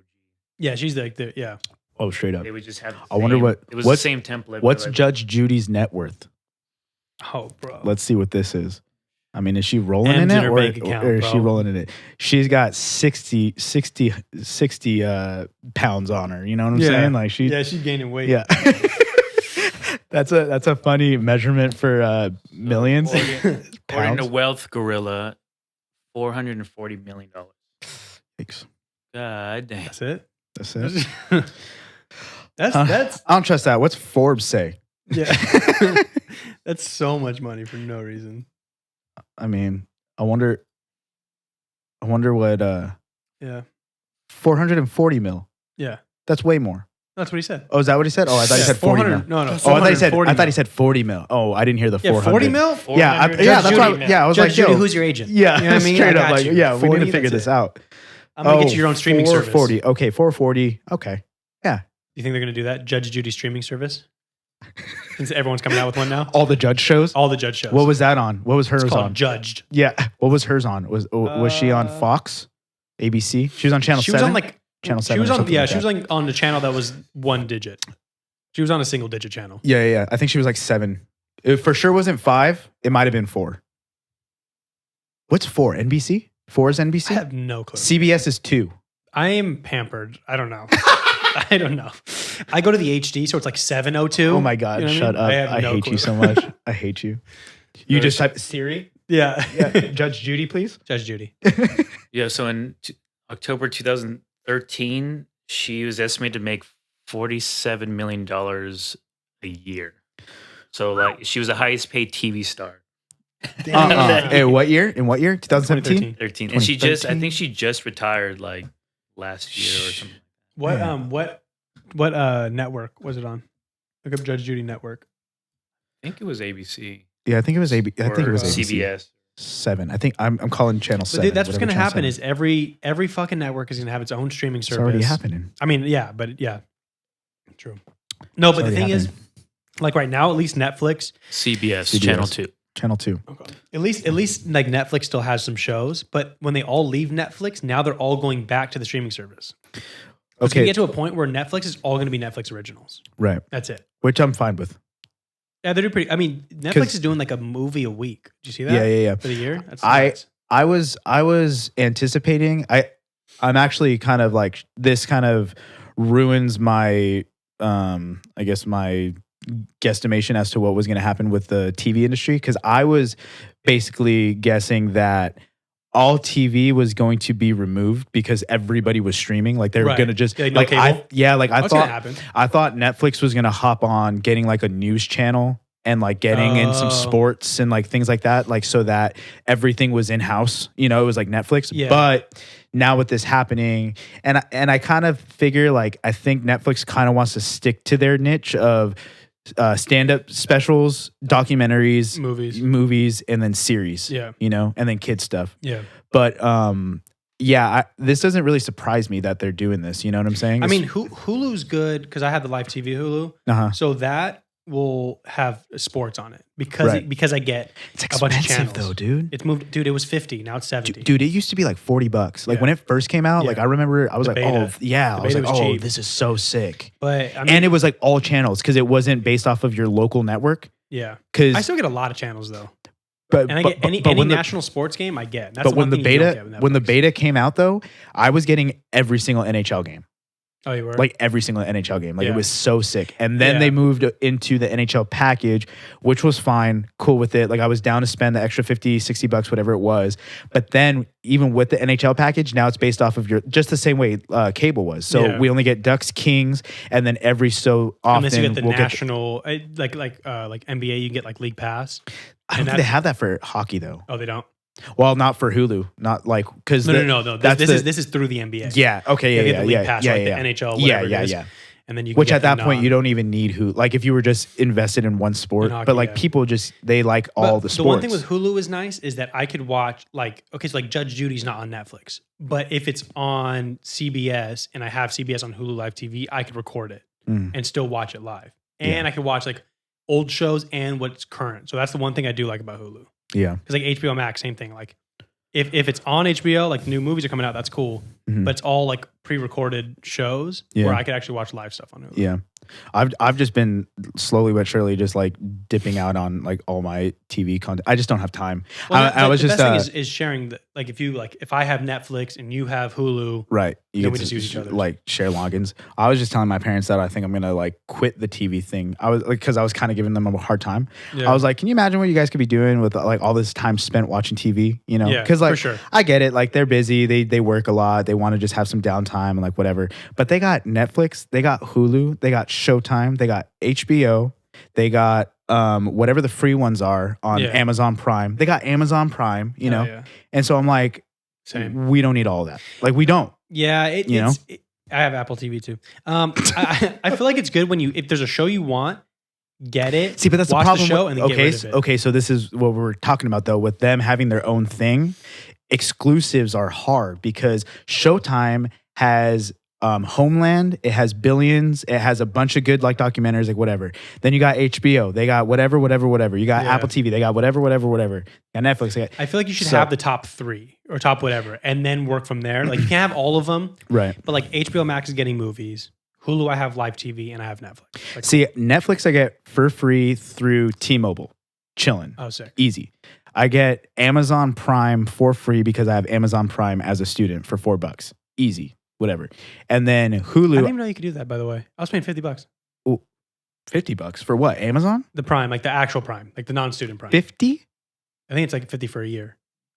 Yeah, she's like the yeah. Oh, straight up. They would just have. The I wonder same- what- it was the what's- same template. What's but like, Judge Judy's net worth? Oh, bro. Let's see what this is. I mean, is she rolling M's in in it her or, bank account, or is she bro. rolling rolling in it? She's got 60 pounds on her. You know what I'm Yeah. saying? Like she, Yeah, she's gaining weight. yeah. That's a funny measurement for millions. According to Pounds. Wealth Gorilla, $440 million. Thanks. God damn. That's it. That's it. that's Huh? that's I don't trust that. What's Forbes say? yeah. That's so much money for no reason. I mean, I wonder what Yeah. 440 mil. Yeah. That's way more. That's what he said. Oh, is that what he said? Oh, I thought he said 40 mil. 400. No. Oh, I thought he 440 said 40 mil. Oh, I didn't hear the 400. 40 mil? Yeah, 400. yeah, that's Judy, why. Yeah, I was Judge like, Judy, yo, who's your agent? yeah, You know what I mean? straight I up, got like, you. yeah, we need 40, to figure that's this it. out. I'm gonna get you your own streaming service. 440. Okay, 440. Okay, yeah. You think they're gonna do that? Judge Judy streaming service? Since everyone's coming out with one now. All the judge shows. All the judge shows. What was that on? What was hers it's called on? Judged. Yeah, what was hers on? Was she on Fox, ABC? She was on Channel 7. She was on like Channel 7. She was or on something like she was that. like on the channel that was one digit. She was on a single digit channel. Yeah. I think she was like 7. It for sure wasn't 5. It might have been 4. What's 4? NBC? 4 is NBC? I have no clue. CBS is 2. I am pampered. I don't know. I don't know. I go to the HD, so it's like 702. Oh my God, You know what shut I mean? up. have I no hate clue. you so much. I hate you. You just type Siri? Yeah. Yeah. Judge Judy, please. Judge Judy. Yeah, so in October 2013, she was estimated to make $47 million a year. So like she was the highest paid TV star. In what year? In what year? 2017? 13. And she just I 2013? think she just retired like last year or something. What Yeah. what network was it on? Look up Judge Judy network. I think it was ABC. Yeah, I think it was ABC. I think it or was ABC. CBS. 7. I think I'm calling channel But 7. dude, that's what's whatever gonna channel happen 7. is every fucking network is gonna have its own streaming service. It's already happening. I mean, yeah, but yeah. True. No, but the already thing is, happening. like right now, at least Netflix, CBS, Channel 2. Channel 2. at least like Netflix still has some shows, but when they all leave Netflix, now they're all going back to the streaming service. It's gonna Okay. get to a point where Netflix is all gonna be Netflix originals. Right. That's it. Which I'm fine with. Yeah, they're pretty. I mean, Netflix 'Cause- is doing like a movie a week. Did you see that? Yeah. For the year, that's I- nuts. I was anticipating. I'm actually kind of like this kind of ruins my I guess my guesstimation as to what was going to happen with the TV industry, because I was basically guessing that all TV was going to be removed because everybody was streaming. Like they were Right. going to just Like, no cable? I That's gonna happen. thought Netflix was going to hop on getting like a news channel and like getting in some Oh. sports and like things like that, like so that everything was in house. You know, it was like Netflix. Yeah. But now with this happening, and I kind of figure like I think Netflix kind of wants to stick to their niche of stand-up specials, documentaries, Movies. and then series. Yeah. You know, and then kid stuff. Yeah. But yeah, this doesn't really surprise me that they're doing this. You know what I'm saying? I mean, Hulu's good because I have the live TV Hulu, uh-huh. so that will have sports on it because Right. because I get It's a bunch of expensive channels. though, dude. It's moved, dude. It was 50, now it's 70. Dude, it used to be like $40. Like Yeah. when it first came out, Yeah. like I remember I was The like, beta. oh yeah, The I was beta like, was oh, cheap. this is so sick. But I mean, And it was like all channels because it wasn't based off of your local network. yeah, Because I still get a lot of channels though, but and I get any when the, national sports game I get. That's but the when one the thing you don't beta get with when the Netflix. beta came out though, I was getting every single NHL game. oh, you were Like every single NHL game. Like Yeah. it was so sick. And then Yeah. they moved into the NHL package, which was fine, cool with it. Like I was down to spend the extra 50, 60 bucks, whatever it was. But then even with the NHL package, now it's based off of your, just the same way cable was. So Yeah. we only get Ducks, Kings, and then every so often unless you get the we'll national like NBA, you can get like League Pass. I don't and think they have that for hockey though. Oh, they don't. Well, not for Hulu. Not like, because No. that's This is through the NBA. Yeah. Okay. You Yeah. get Yeah. the League Yeah. Pass, Yeah. like Yeah. the NHL, Yeah. whatever it Yeah. is. Yeah. And then you can Which get at that the point you don't even need who. Like if you were just invested in one sport, In hockey, but like yeah. people just they like all the sports. The one thing with Hulu is nice is that I could watch like okay, so like Judge Judy's not on Netflix, but if it's on CBS and I have CBS on Hulu Live TV, I could record it Mm. and still watch it live, and I could watch like old shows and what's current. So that's the one thing I do like about Hulu Yeah. because like HBO Max, same thing. Like if it's on HBO, like new movies are coming out, that's cool, Mhm. but it's all like pre-recorded shows Yeah. where I could actually watch live stuff on Hulu. Yeah. I've just been slowly but surely just like dipping out on like all my TV content. I just don't have time. Well, I was the just best thing is sharing the, like if I have Netflix and you have Hulu, right. You then get we to just use each other's. like share logins. I was just telling my parents that I think I'm gonna like quit the TV thing. I was like, because I was kind of giving them a hard time. Yeah. I was like, can you imagine what you guys could be doing with like all this time spent watching TV? You know, Yeah, because like for sure. I get it. Like they're busy. They work a lot. They want to just have some downtime and like whatever. But they got Netflix. They got Hulu. They got Showtime. They got HBO. They got whatever the free ones are on Yeah. Amazon Prime. They got Amazon Prime. You know, yeah. and so I'm like, Same. we don't need all that. Like we don't. Yeah, You know? I have Apple TV too. I feel like it's good when if there's a show you want, get it. See, but that's watch the problem. the show and then get rid of it. Okay, so this is what we're talking about though. With them having their own thing, exclusives are hard because Showtime has Homeland, it has Billions, it has a bunch of good like documentaries, like whatever. Then you got HBO, they got whatever. You got Apple TV, they got whatever. You got Netflix. I feel like you should have the top 3 or top whatever, and then work from there. Like you can't have all of them, right? But like HBO Max is getting movies. Hulu, I have live TV, and I have Netflix. Like, See, Netflix I get for free through T-Mobile, chilling. oh, sick. Easy. I get Amazon Prime for free because I have Amazon Prime as a student for $4. Easy, whatever. And then I Hulu, didn't even know you could do that. By the way, I was paying $50. $50 for what? Amazon? The Prime, like the actual Prime, like the non-student Prime. 50? I think it's like 50 for a year.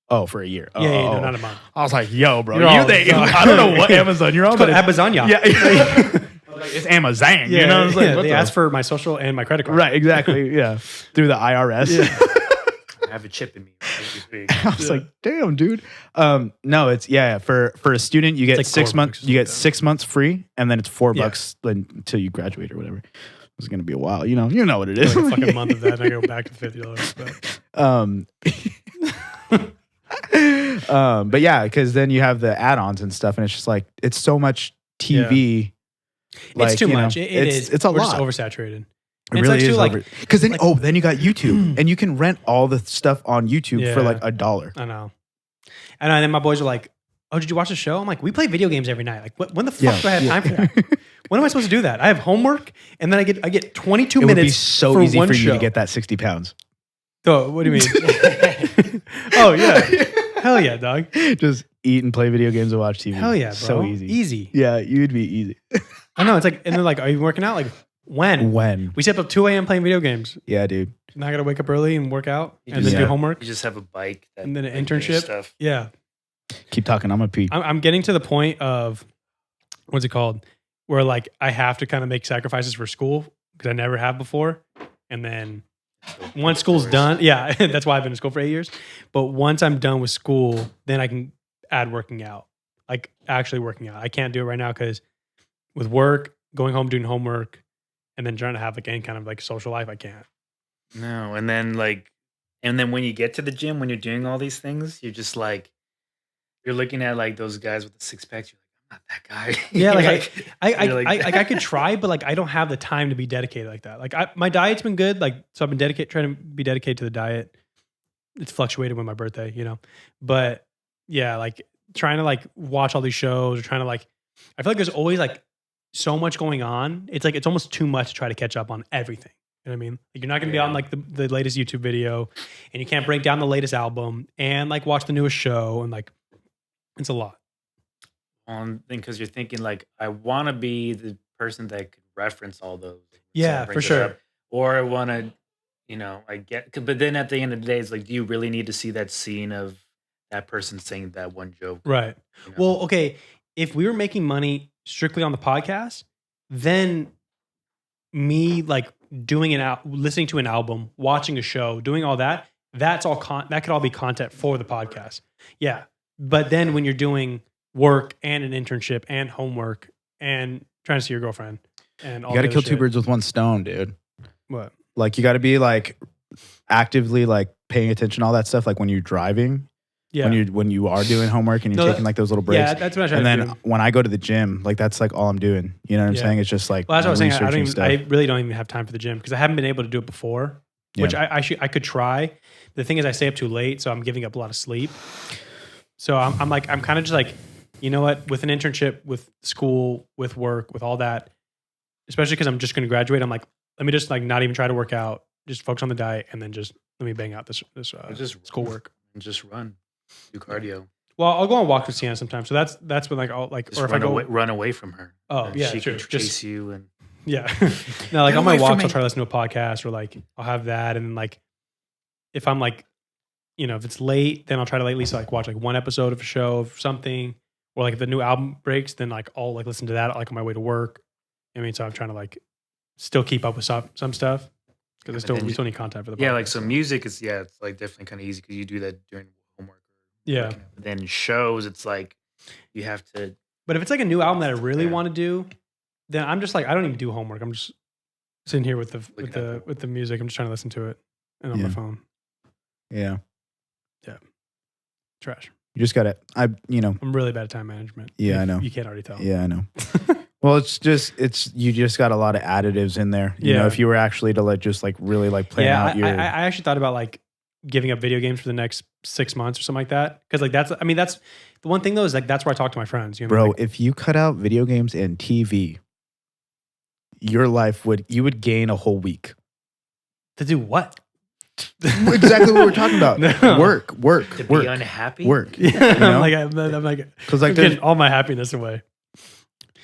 Oh, for a year. Oh, No, not a month. I was like, yo, bro, You're all- I don't know what Amazon you're on, It's called but Amazon. yeah, it's Amazon. You know, it's like, what they the- asked for my social and my credit card. right, exactly, yeah, through the IRS. I have a chip in me. This week. I was like, damn, dude. No, it's for a student you get like 6 $4 months. or You get something. 6 months free, and then it's $4 Yeah. until you graduate or whatever. It's gonna be a while, you know what it is. Like a fucking month of that, and I go back to $50. But yeah, because then you have the add-ons and stuff, and it's just like it's so much TV. It's too much. It is. It's a We're lot. just oversaturated. It It's really like is too, like- because then like- then you got YouTube, and you can rent all the stuff on YouTube for Yeah. like $1. I know. And then my boys are like, "Oh, did you watch the show?" I'm like, "We play video games every night. Like, when the fuck do I have time for that? When am I supposed to do that? I have homework, and then I get 22 It would minutes be so for easy one for you show. to get that 60 pounds. Oh, what do you mean? Oh yeah, hell yeah, dog. Just eat and play video games and watch TV. Hell yeah, bro. So easy. Easy. Yeah, you'd be easy. I know. It's like, and they're like, "Are you working out?" Like, when? When? We stay up till 2 a.m. playing video games. Yeah, dude. Now I gotta wake up early and work out, You and just then do have- homework, You just have a bike. That, and then an like, doing internship. Stuff. Yeah. Keep talking. I'm gonna pee. I'm getting to the point of what's it called, where like I have to kind of make sacrifices for school because I never have before, and then once school's done, yeah, that's why I've been in school for 8 years. But once I'm done with school, then I can add working out, like actually working out. I can't do it right now because with work, going home, doing homework, and then trying to have like any kind of like social life, I can't. No, and then when you get to the gym, when you're doing all these things, you're just like, you're looking at like those guys with the six packs. You're like, I'm not that guy. Yeah, You're I could try, but like I don't have the time to be dedicated like that. Like my diet's been good, like so I've been trying to be dedicated to the diet. It's fluctuated with my birthday, but yeah, like trying to like watch all these shows or trying to like, I feel like there's always like so much going on. It's like it's almost too much to try to catch up on everything. You know what I mean? Like you're not gonna be on like the latest YouTube video, and you can't break down the latest album and like watch the newest show, and like it's a lot. because you're thinking like, I want to be the person that could reference all those. Yeah, Someone for brings it sure. up. Or I want to, I get, but then at the end of the day, it's like, do you really need to see that scene of that person saying that one joke? Right. you know? Well, okay. If we were making money strictly on the podcast, then me like doing listening to an album, watching a show, doing all that, that's all that could all be content for the podcast. Yeah. But then when you're doing work and an internship and homework and trying to see your girlfriend and all You got to the kill other two shit. birds with one stone, dude. What? Like you got to be like actively like paying attention to all that stuff. Like when you're driving, Yeah. when you are doing homework and you're No, taking like those little breaks. Yeah, that's what I try And to then do. when I go to the gym, like that's like all I'm doing. You know what I'm Yeah. saying? It's just like Well, that's what I was saying. researching stuff. I really don't even have time for the gym because I haven't been able to do it before. Which I could try. The thing is, I stay up too late, so I'm giving up a lot of sleep. So I'm kind of just like, you know what? With an internship, with school, with work, with all that, especially because I'm just going to graduate. I'm like, let me just like not even try to work out, just focus on the diet, and then just let me bang out this just schoolwork. And just run, do cardio. Well, I'll go on walks with Sienna sometimes. So that's when like I'll like, Just or if I run go, away, run away from her. Oh, And yeah, she true. can Just- chase you and. yeah. No, like Get on my away from walks, me. I'll try to listen to a podcast or like I'll have that. And then like, if I'm like, if it's late, then I'll try to at least like watch like one episode of a show of something. Or like if the new album breaks, then like I'll like listen to that like on my way to work. I mean, so I'm trying to like still keep up with some stuff because but then we you- still need content for the podcast. Yeah, like so music is it's like definitely kind of easy because you do that during homework. Yeah. But then shows, it's like you have to. But if it's like a new album that I really want to do, then I'm just like, I don't even do homework. I'm just sitting here with the music. I'm just trying to listen to it and on my phone. Yeah. Trash. You just gotta. I'm really bad at time management. Yeah, I know. You can't already tell. Yeah, I know. Well, you just got a lot of additives in there. You know, if you were actually to really plan out your. I actually thought about like giving up video games for the next 6 months or something like that. Because like that's the one thing though is like that's where I talk to my friends. You know what I Bro, mean? Like, if you cut out video games and TV, your life you would gain a whole week. to do what? Exactly what we're talking about. No. Work. To work, be unhappy. Work. Yeah, know? I'm like Because like getting all my happiness away.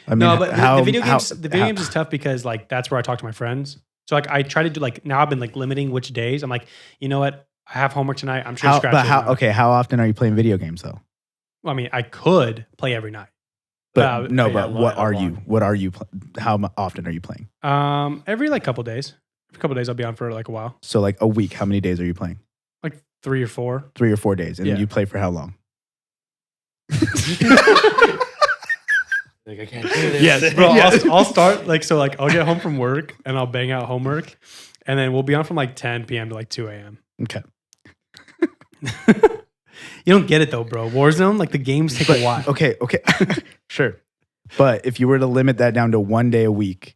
I mean, No, but the video games is tough because like that's where I talk to my friends. So like I try to do like now I've been like limiting which days. I'm like, you know what? I have homework tonight. I'm sure. How often are you playing video games though? Well, I mean, I could play every night. But how what are you? How often are you playing? Every like couple days. Every couple days I'll be on for like a while. So like a week, how many days are you playing? Like 3 or 4. 3 or 4 days, and Yeah. you play for how long? Like I can't do this. Yes, bro. I'll start like so. Like I'll get home from work and I'll bang out homework, and then we'll be on from like 10 p.m. to like 2 a.m. Okay. You don't get it though, bro. Warzone, like the games take a while. Okay. Sure. But if you were to limit that down to 1 day a week,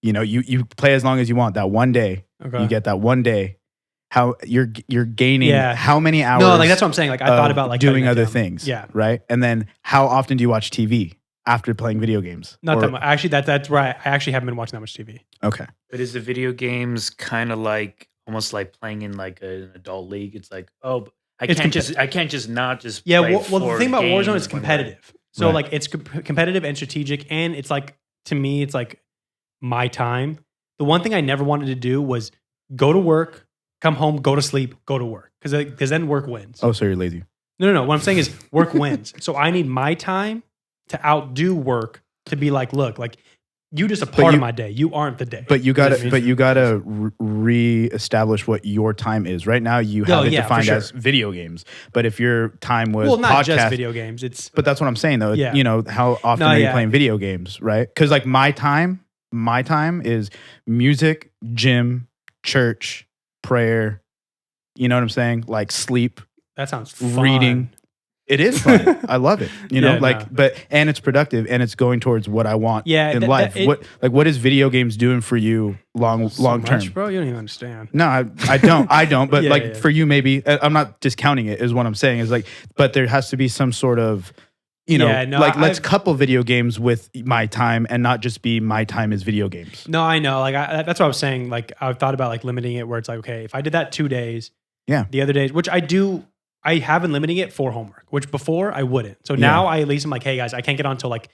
you play as long as you want. That 1 day, Okay. you get that 1 day. How you're gaining Yeah. how many hours? No, like that's what I'm saying. Like I thought about like doing cutting that other down. things. Yeah. Right. And then how often do you watch TV after playing video games? Not that much. Actually, that's right. I actually haven't been watching that much TV. Okay. But is the video games kind of like almost like playing in like an adult league? It's like, oh, I It's can't just not just Yeah. play Well, the four thing about Warzone games is when we're- competitive. So Right. like it's competitive and strategic, and it's like to me, it's like my time. The one thing I never wanted to do was go to work, come home, go to sleep, go to work because then work wins. Oh, so you're lazy. No. What I'm saying is work wins. So I need my time to outdo work to be like, look, like you just a part of my day. You aren't the day. But you know what I gotta, mean? reestablish what your time is. Right now, you have it yeah, defined for sure. as video games. But if your time was well, not just podcast- video games. It's But that's what I'm saying, though. Yeah. How often No, are you yeah. playing video games, right? Because like my time is music, gym, church, prayer. You know what I'm saying? Like sleep, that sounds fun. reading. It is fun. I love it. Yeah, And it's productive and it's going towards what I want Yeah, in that- life. that- What is video games doing for you long So term? much, bro. You don't even understand. No, I don't. But Yeah. for you, maybe I'm not discounting it. Is what I'm saying is like, but there has to be some sort of, Yeah, no, let's couple video games with my time and not just be my time is video games. No, I know. Like that's what I was saying. Like I've thought about like limiting it where it's like, okay, if I did that 2 days, Yeah. the other days, which I do, I have been limiting it for homework, which before I wouldn't. So now I at least am like, hey guys, I can't get on until like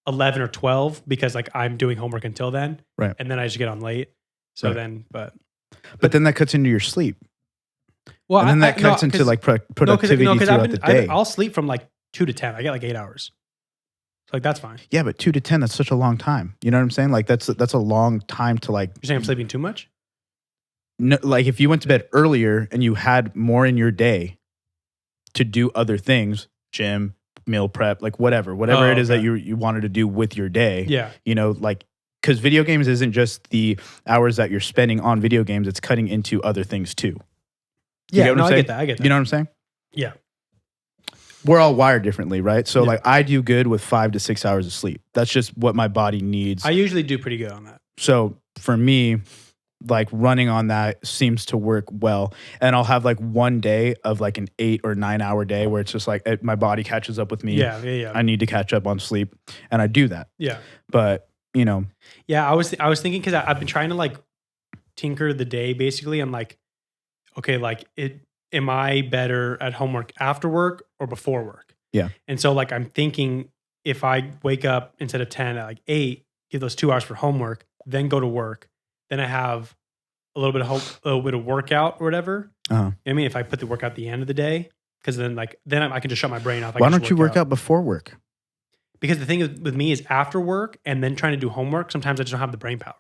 11 or 12 because like I'm doing homework until then. Right. And then I just get on late. So Right. then, but then that cuts into your sleep, well, and then that cuts into like productivity throughout the day. I'll sleep from like 2 to 10. I get like 8 hours. So like that's fine. Yeah, but 2 to 10, that's such a long time. You know what I'm saying? Like that's a long time to like. You're saying I'm sleeping too much? No, like if you went to bed earlier and you had more in your day to do other things, gym, meal prep, like whatever it is that okay. you wanted to do with your day. Yeah. Like because video games isn't just the hours that you're spending on video games; it's cutting into other things too. You Yeah. get what No, I'm I saying? get that. I get that. You know what I'm saying? Yeah. We're all wired differently, right? So Yeah. like I do good with 5 to 6 hours of sleep. That's just what my body needs. I usually do pretty good on that. So for me, like running on that seems to work well. And I'll have like 1 day of like an 8 or 9 hour day where it's just like my body catches up with me. Yeah. I need to catch up on sleep. And I do that. Yeah. But, Yeah, I was thinking because I've been trying to like tinker the day basically. I'm like, okay, like am I better at homework after work or before work? Yeah. And so like I'm thinking if I wake up instead of 10 at like 8, give those 2 hours for homework, then go to work, then I have a little bit of workout or whatever. Uh-huh. I mean, if I put the workout at the end of the day, because then I can just shut my brain off. Why don't you work out before work? Because the thing with me is after work and then trying to do homework, sometimes I just don't have the brain power.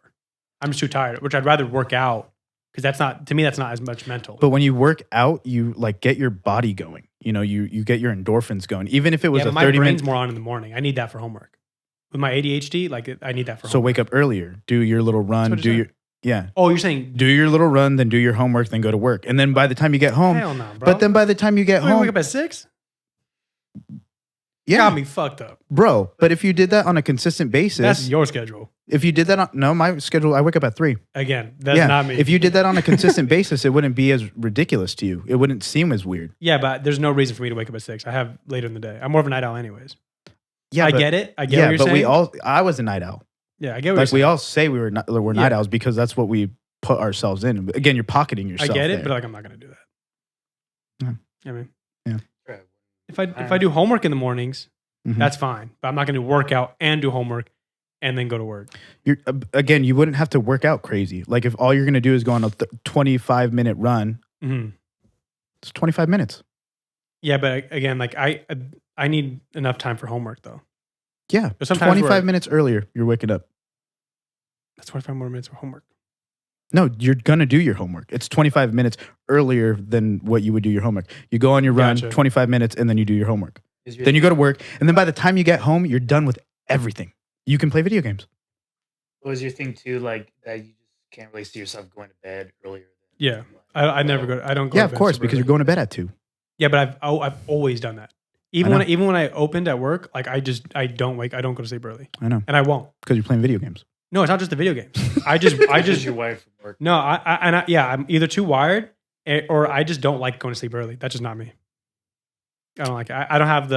I'm just too tired, which I'd rather work out because that's not as much mental. But when you work out, you like get your body going. You know, you get your endorphins going. Even if it was Yeah, a but my 30 brain's minute. more on in the morning. I need that for homework. With my ADHD, like I need that for So homework. wake up earlier, do your little run, what it do said. your yeah, Oh, you're saying do your little run, then do your homework, then go to work, and then by the time you get home, hell no, bro. but then by the time you get Wait, home, wake up at 6? yeah, Got me fucked up. bro. But if you did that on a consistent basis, That's your schedule. if you did that on no, my schedule, I wake up at 3. Again, that's not me. If you did that on a consistent basis, it wouldn't be as ridiculous to you. It wouldn't seem as weird. Yeah, but there's no reason for me to wake up at 6. I have later in the day. I'm more of a night owl anyways. Yeah, I but, get it. I get yeah, what you're but saying. I was a night owl. Yeah, I get what Like you're we saying. all say we're night Yeah. owls because that's what we put ourselves in. But again, you're pocketing yourself. I get it, there. but like I'm not going to do that. Yeah. I mean, Right. if I do homework in the mornings, Mhm. that's fine. But I'm not going to work out and do homework and then go to work. You're again, you wouldn't have to work out crazy. Like if all you're going to do is go on a 25-minute run, Mm-hmm. it's 25 minutes. Yeah, but again, like I need enough time for homework though. Yeah, There's sometimes 25 where- minutes earlier, you're waking up. That's 25 more minutes for homework. No, you're gonna do your homework. It's 25 minutes earlier than what you would do your homework. You go on your run, Gotcha. 25 minutes, and then you do your homework. Is your- Then you go to work, and then by the time you get home, you're done with everything. You can play video games. What was your thing too? Like that you just can't really see yourself going to bed earlier. Yeah. I never go. I don't go. Yeah, to of bed course, super because early. you're going to bed at 2. Yeah, but I've always done that. Even I when know. even when I opened at work, like I don't go to sleep early, I know, and I won't. because you're playing video games. No, it's not just the video games. I just your wife from work. no. I'm either too wired or I just don't like going to sleep early. That's just not me. I don't like it. I don't have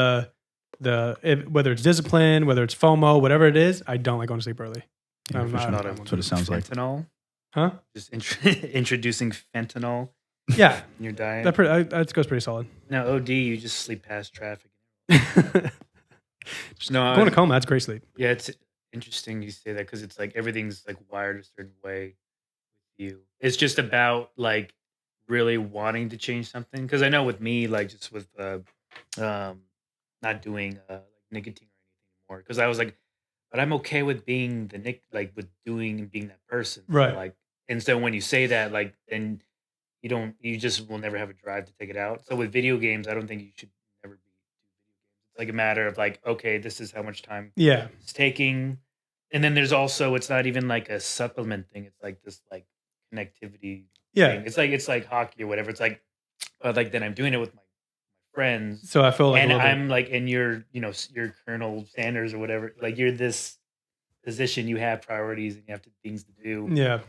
whether it's discipline, whether it's FOMO, whatever it is. I don't like going to sleep early. Yeah, I'm for not- sure. I'm not That's what it sounds like. Fentanyl. Huh? Just introducing fentanyl Yeah, in your diet. that goes pretty solid. No, OD, you just sleep past traffic. Just No, going to coma, that's great sleep. yeah, it's interesting you say that because it's like everything's like wired a certain way with you. It's just about like really wanting to change something. Because I know with me, like just with not doing like nicotine or anything anymore. Because I was like, but I'm okay with being like with doing and being that person. So, Right. like, and so when you say that, like, then you just will never have a drive to take it out. So with video games, I don't think you should never be do video games. It's like a matter of like, okay, this is how much time Yeah, it's taking. And then there's also, it's not even like a supplement thing. It's like this like connectivity yeah. thing. It's like hockey or whatever. It's like then I'm doing it with my friends. So I feel like And a little bit- I'm like, and you're, you're Colonel Sanders or whatever. Like you're this position, you have priorities and you have things to do. yeah.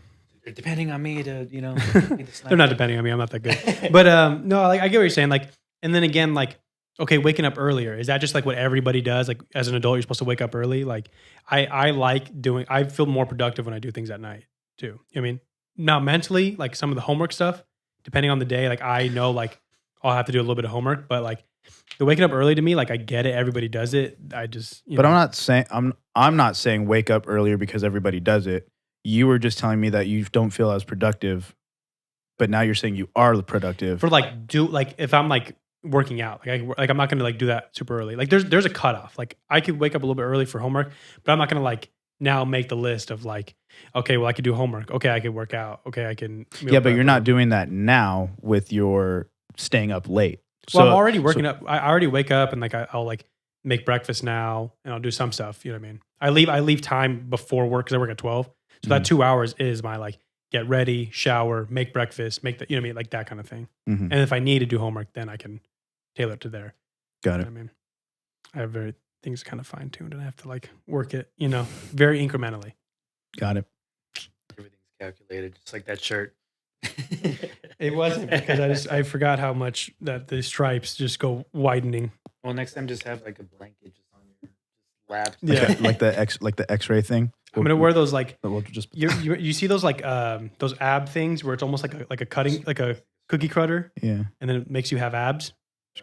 They're depending on me to, be the They're not sniper. depending on me. I'm not that good. But no, like I get what you're saying. Like, and then again, like, okay, waking up earlier, is that just like what everybody does? Like as an adult, you're supposed to wake up early. Like I feel more productive when I do things at night too. I mean, now mentally, like some of the homework stuff, depending on the day, like I know like I'll have to do a little bit of homework, but like the waking up early to me, like I get it. Everybody does it. I just, But I'm not saying wake up earlier because everybody does it. You were just telling me that you don't feel as productive, but now you're saying you are productive. for like if I'm like working out, like I'm not gonna like do that super early. Like there's a cutoff. Like I could wake up a little bit early for homework, but I'm not gonna like now make the list of like, okay, well I could do homework. Okay, I could work out. Okay, I can. meal Yeah, but prep. you're not doing that now with your staying up late. Well, So- I'm already working so- up. I already wake up and like I'll like make breakfast now and I'll do some stuff. You know what I mean? I leave time before work because I work at 12. So that 2 hours is my like get ready, shower, make breakfast, make the you know what I mean, like that kind of thing. Mhm. And if I need to do homework, then I can tailor it to there. Got You it. know what I mean, I have things kind of fine tuned, and I have to like work it, very incrementally. Got it. Everything's calculated, just like that shirt. It wasn't because I forgot how much that the stripes just go widening. Well, next time just have like a blanket just on your lap. Yeah. Like the X-ray thing. I'm gonna wear those like We'll just you see those like those ab things where it's almost like a cutting like a cookie cutter, yeah. and then it makes you have abs.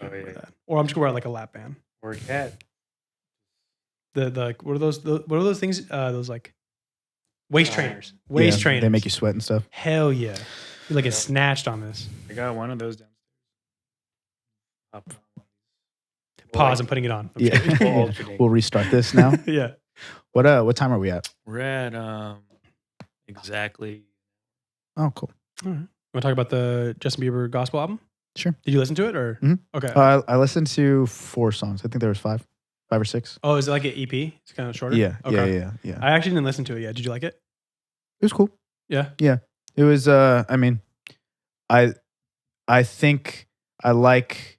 Oh, Wear yeah. that. Or I'm just gonna wear like a lap band. Or a cat. The like what are those things? Those like waist trainers. Waist Yeah, trainers. They make you sweat and stuff. Hell yeah. You like get snatched on this. I got one of those downstairs. Pop on. Pause. I'm putting it on. I'm Yeah. kidding. We'll alternate. We'll restart this now. Yeah. What time are we at? We're at exactly. Oh, cool. All right. Want to talk about the Justin Bieber gospel album? Sure. Did you listen to it or? Mhm. Okay. I listened to 4 songs. I think there was 5 or 6. Oh, is it like an EP? It's kind of shorter. Yeah, Okay. yeah. I actually didn't listen to it yet. Did you like it? It was cool. Yeah. It was. I mean, I think I like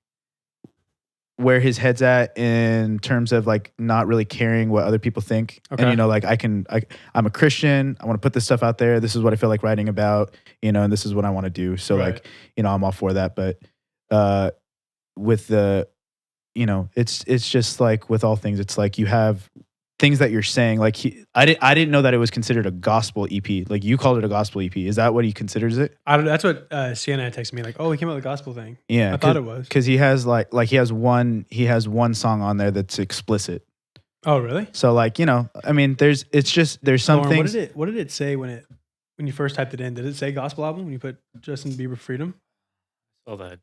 where his head's at in terms of like not really caring what other people think. Okay. And like I'm a Christian. I want to put this stuff out there. This is what I feel like writing about. And this is what I want to do. So Right. like I'm all for that. But with the it's just like with all things, it's like you have things that you're saying. Like I didn't know that it was considered a gospel EP. Like you called it a gospel EP. Is that what he considers it? That's what Sienna texted me. Like, oh, he came out with the gospel thing. Yeah, I thought it was. because he has he has one song on there that's explicit. Oh, really? So like I mean, there's some Lauren, things. what did it say when you first typed it in? Did it say gospel album when you put Justin Bieber Freedom? All that.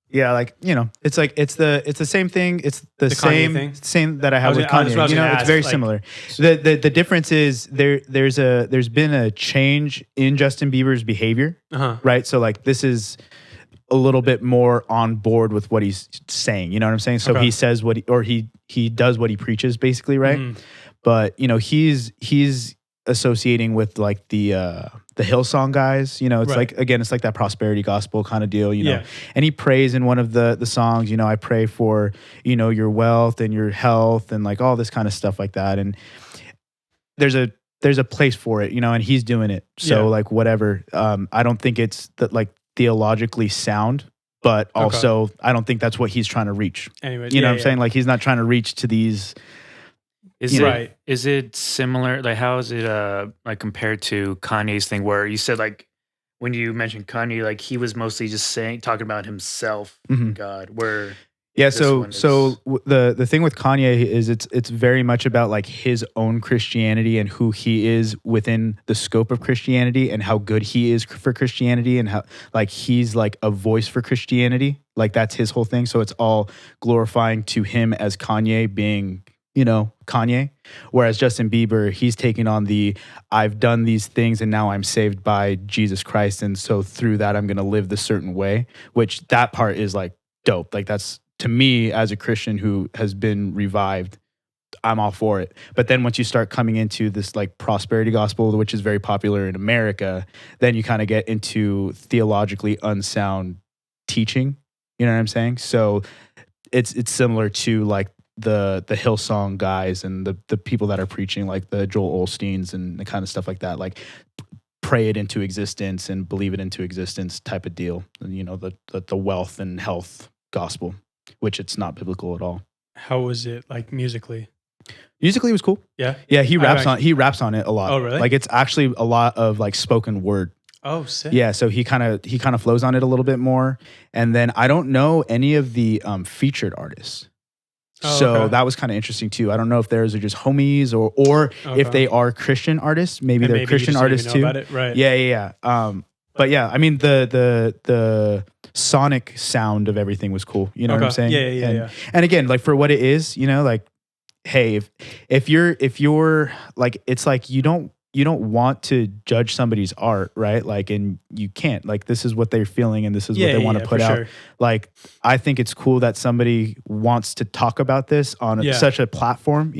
Yeah, like it's the same thing. It's the Kanye same that I have was with gonna- I was Kanye. gonna It's ask, very like- similar. The difference is there's been a change in Justin Bieber's behavior, Uh-huh. right? So like this is a little bit more on board with what he's saying. You know what I'm saying? So Okay. he says he does what he preaches, basically, right? Mhm. But he's associating with like the Hillsong guys. It's Right. like again, it's like that prosperity gospel kind of deal. Yeah. And he prays in one of the songs. I pray for your wealth and your health and like all this kind of stuff like that. And there's a place for it, and he's doing it. So Yeah. like whatever. I don't think it's like theologically sound, but also I don't think that's what he's trying to reach. Anyways, You know what I'm saying? Like he's not trying to reach to these. Right. Is it similar? Like, how is it like compared to Kanye's thing, where you said like when you mentioned Kanye, like he was mostly just talking about himself, Mhm. God. Where Yeah, This so one is- the thing with Kanye is it's very much about like his own Christianity and who he is within the scope of Christianity and how good he is for Christianity and how like he's like a voice for Christianity. Like that's his whole thing. So it's all glorifying to him as Kanye being, Kanye. Whereas Justin Bieber, he's taking on I've done these things and now I'm saved by Jesus Christ. And so through that, I'm going to live the certain way, which that part is like dope. Like that's, to me, as a Christian who has been revived, I'm all for it. But then once you start coming into this like prosperity gospel, which is very popular in America, then you kind of get into theologically unsound teaching. You know what I'm saying? So it's similar to like the Hillsong guys and the people that are preaching like the Joel Osteens and the kind of stuff like that, like pray it into existence and believe it into existence type of deal. And, the wealth and health gospel, which it's not biblical at all. How was it like musically? Musically, it was cool. Yeah. Yeah, he I've raps on it a lot. Oh, really? Like it's actually a lot of like spoken word. Oh, sick. Yeah, so he kind of flows on it a little bit more. And then I don't know any of the featured artists. Oh, So okay. that was kind of interesting too. I don't know if theirs are just homies or if Okay. they are Christian artists. Maybe And they're maybe you Christian just didn't artists even too. know about it, right? Yeah. But yeah, I mean the sonic sound of everything was cool. You know what I'm Okay. saying? Yeah, and, yeah. And again, like for what it is, like, hey, if you're like, it's like you don't want to judge somebody's art, right? Like, and you can't. Like, this is what they're feeling, and this is what they want to put for out. sure. Like, I think it's cool that somebody wants to talk about this on Yeah. such a platform.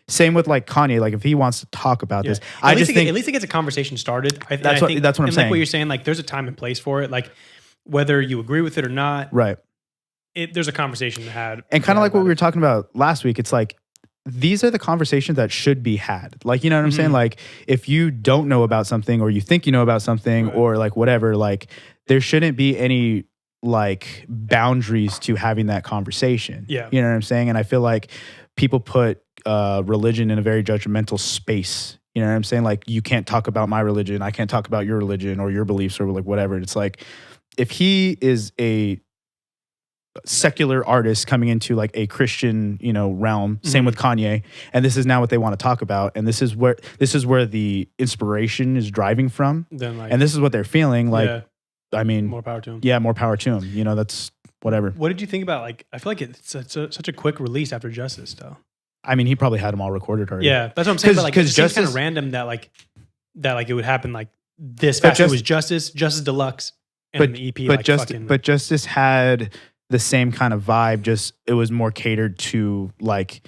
Same with like Kanye. Like, if he wants to talk about this, At I least just think at least it gets a conversation started. That's what I'm Like saying. what you're saying, like there's a time and place for it. Like whether you agree with it or not, right. there's a conversation to have. And kind of like what we were talking about last week, it's like these are the conversations that should be had. Like, you know what I'm saying? Mhm. Like, if you don't know about something or you think you know about something Right. or like whatever, like there shouldn't be any like boundaries to having that conversation. Yeah. You know what I'm saying? And I feel like people put religion in a very judgmental space. You know what I'm saying? Like, you can't talk about my religion. I can't talk about your religion or your beliefs or like whatever. It's like, if he is a secular artist coming into like a Christian, realm, same Mhm. with Kanye, and this is now what they want to talk about, and this is where the inspiration is driving from, Then like, and this is what they're feeling. Like, yeah, I mean, more power to him. yeah, more power to him. That's whatever. What did you think about like? I feel like it's such a quick release after Justice, though. I mean, he probably had them all recorded already. Yeah, that's what I'm saying. But like, 'Cause it seems kind Justice- of random that it would happen like this But fast. It Just- was Justice Deluxe, And the EP, like fucking, but Justice had the same kind of vibe. Just it was more catered to like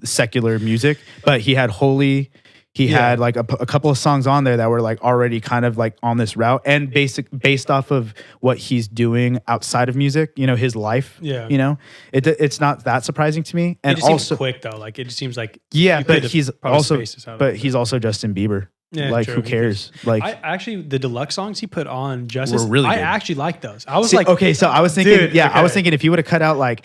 secular music. But he had Holy. He had like a couple of songs on there that were like already kind of like on this route and based off of what he's doing outside of music, you know, his life. Yeah. You know, it's not that surprising to me. And it just also seems quick though. Like it just seems like but he's also he's also Justin Bieber. Yeah, like true. who cares? Like I actually the deluxe songs he put on Justice, were really I good. actually like those. I was like, okay, so I was thinking, dude, I was thinking if he would have cut out like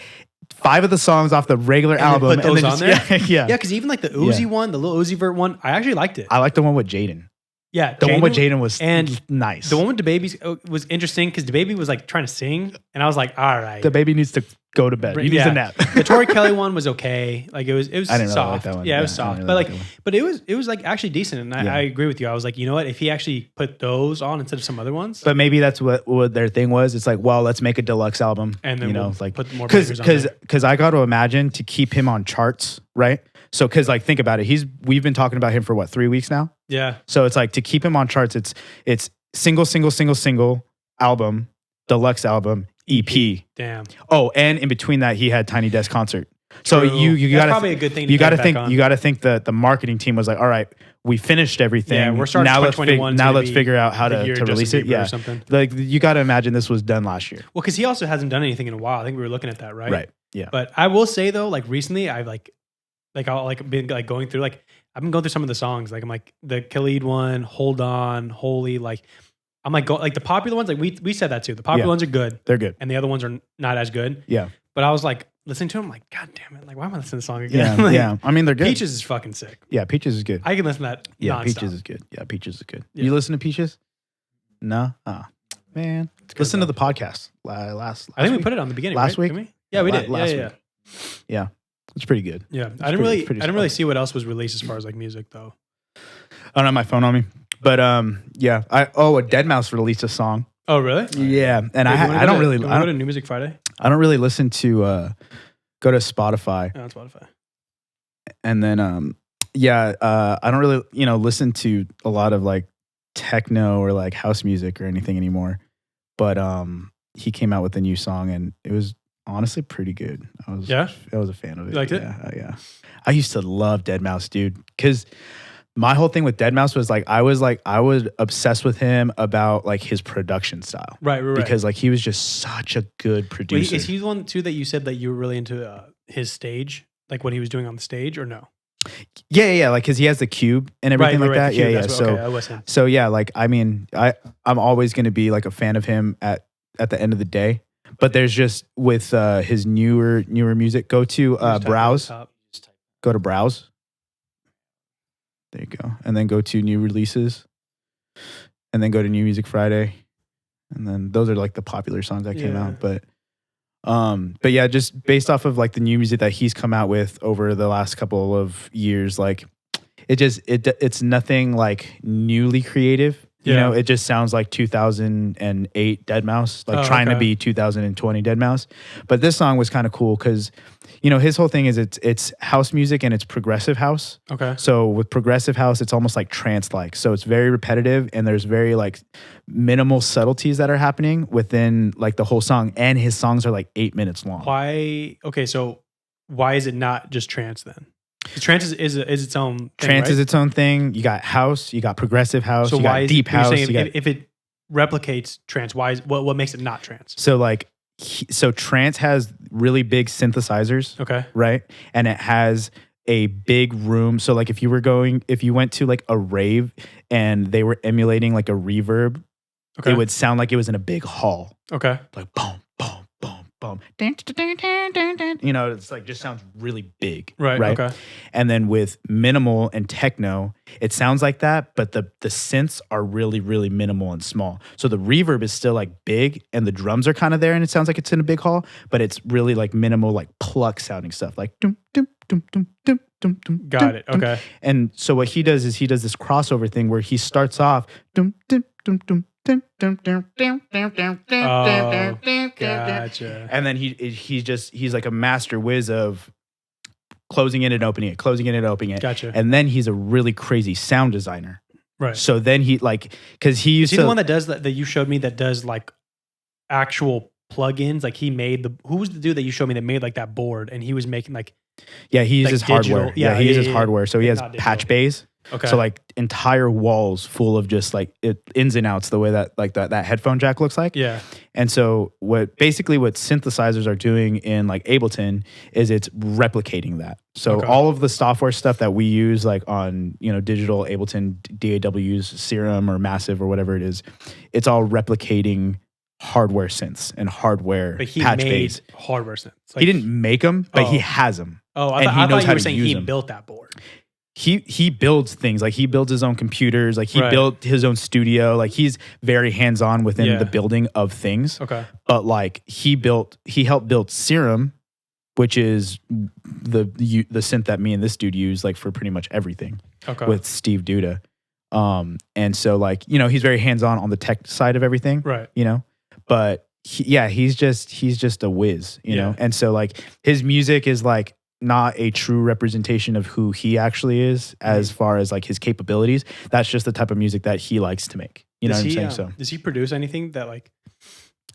5 of the songs off the regular album put those and then on there. yeah, because even like the Uzi one, the little Uzi Vert one, I actually liked it. I like the one with Jaden. Yeah, The one with Jaden was and nice. The one with DaBaby was interesting because DaBaby was like trying to sing, and I was like, all right, the baby needs to go to bed. He needs a nap. The Tori Kelly one was okay. Like it was I didn't soft. really like that one. Yeah, it was I didn't soft. really But like like, that one. but it was like actually decent. And I agree with you. I was like, you know what? If he actually put those on instead of some other ones, But maybe that's what their thing was. It's like, well, let's make a deluxe album, and then you know, we'll like put more bangers on there. because I got to imagine to keep him on charts, right? So because like think about it, we've been talking about him for what 3 weeks now. Yeah, So it's like to keep him on charts, it's single album, deluxe album, EP. damn. Oh, and in between that, he had Tiny Desk concert. So True. you That's got probably a good thing to You get got to back think on. you got to think that the marketing team was like, all right, we finished everything. Yeah, we're starting now. 2021 Now to let's be figure out how the to year release Justin it. Bieber Yeah, or something. like you got to imagine this was done last year. Well, because he also hasn't done anything in a while. I think we were looking at that, right? Right. Yeah. But I will say though, like recently, I've I'll like been like going through like I've been going through some of the songs. Like I'm like the Khalid one, Hold On, Holy. Like I'm like like the popular ones. Like we said that too. The popular ones are good, They're good. and the other ones are not as good. Yeah. But I was like listening to them, like God damn it! Like why am I listening to the song again? Yeah. Like, Yeah. I mean, they're good. Peaches is fucking sick. Yeah. Peaches is good. I can listen to that. Yeah. nonstop. Peaches is good. Yeah. Peaches is good. Yeah. You listen to Peaches? No. Man. good, Listen to though. the podcast last I think we week? put it on the beginning. Last right? week? Didn't we? Yeah, we did. Last Yeah. week. Yeah. It's pretty good. Yeah. I pretty didn't really see what else was released as far as like music though. I don't have my phone on me, but yeah. A Dead Mouse released a song. Oh really? Yeah, and Wait, you wanna I go don't to- really you wanna go to New Music Friday. I don't really listen to go to Spotify Oh, on Spotify. and then I don't really listen to a lot of like techno or like house music or anything anymore. But he came out with a new song and it was honestly pretty good. I was a fan of it. You liked it? Yeah. I used to love Dead Mouse, dude, because my whole thing with Dead Mouse was like I was obsessed with him about like his production style. Right. Because like he was just such a good Wait, producer. is he the one too that you said that you were really into his stage, like what he was doing on the stage, or no? Yeah, like because he has the cube and everything like that. the cube, Yeah. that's So what- okay, I was him. so yeah, like I mean, I'm always going to be like a fan of him at the end of the day. But there's just with his newer music, go to Just type it at the browse, top. go to browse. There you go, and then go to new releases, and then go to New Music Friday, and then those are like the popular songs that came Yeah. out. But yeah, just based off of like the new music that he's come out with over the last couple of years, like it's nothing like newly creative. You Yeah. know, it just sounds like 2008 Dead Mouse, like trying to okay. be 2020 Dead Mouse. But this song was kind of cool because, his whole thing is it's house music and it's progressive house. Okay. So with progressive house, it's almost like trance-like. So it's very repetitive and there's very like minimal subtleties that are happening within like the whole song. And his songs are like 8 minutes long. Why? Okay, so why is it not just trance then? 'Cause trance is its own thing, Trance right? is its own thing. You got house, you got progressive house, So you why got is deep you're house. saying You got, if it replicates trance, why is what makes it not trance? so like, so trance has really big synthesizers. Okay. Right. And it has a big room. So like if you went to like a rave and they were emulating like a reverb, Okay. it would sound like it was in a big hall. Okay. Like boom, boom, boom, boom. It's like just sounds really big. Right. Okay. And then with minimal and techno, it sounds like that, but the synths are really, really minimal and small. So the reverb is still like big and the drums are kind of there and it sounds like it's in a big hall, but it's really like minimal, like pluck sounding stuff like dum, dum, dum, dum, dum, dum, dum. Got it. dum. Okay. And so what he does is he does this crossover thing where he starts off dum, dum, dum, dum, dum, dum, dum, dum, dum, dum, Oh, dum, gotcha. and then he's like a master whiz of closing it and opening it, closing it and opening it. Gotcha. And then he's a really crazy sound designer. Right. So then he like because he Is used he to the one that does that you showed me that does like actual plugins. Like he made who was the dude that you showed me that made like that board, and he was making like Yeah, he like uses digital- hardware. Yeah, he uses hardware. So he has Not digital. patch bays. okay, So like entire walls full of just like ins and outs, the way that like that headphone jack looks like. yeah, And so what synthesizers are doing in like Ableton is it's replicating that. So Okay. all of the software stuff that we use like on, digital Ableton DAWs, Serum or Massive or whatever it is, it's all replicating hardware synths and hardware but he patch made bays. hardware synths. He didn't make them, but he Oh. has them. Oh, and he I knows thought how you were to saying use he them. built that board. He builds things, like he builds his own computers, like he Right. built his own studio, like he's very hands-on within Yeah. the building of things. Okay, But like he helped build Serum, which is the synth that me and this dude use like for pretty much everything okay, with Steve Duda. And so like, he's very hands-on on the tech side of everything, right, but he's just a whiz, Yeah. And so like his music is like not a true representation of who he actually is as far as like his capabilities. That's just the type of music that he likes to make. You know Does what I'm he, saying? So does he produce anything that like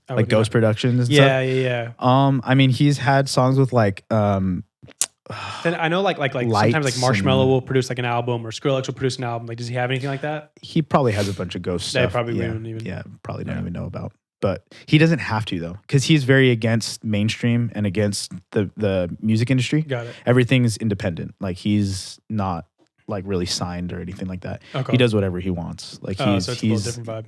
I like would Ghost not- Productions and Yeah, yeah, stuff. I mean, he's had songs with like Then I know like sometimes like Lights Marshmello and- will produce like an album or Skrillex will produce an album. Like, does he have anything like that? he probably has a bunch of ghost They stuff. probably yeah, wouldn't even- yeah, probably don't Yeah. even know about. But he doesn't have to though, because he's very against mainstream and against the music industry. Got it. Everything's independent. Like he's not like really signed or anything like that. Okay. He does whatever he wants. Like Oh, he's so it's a little different vibe.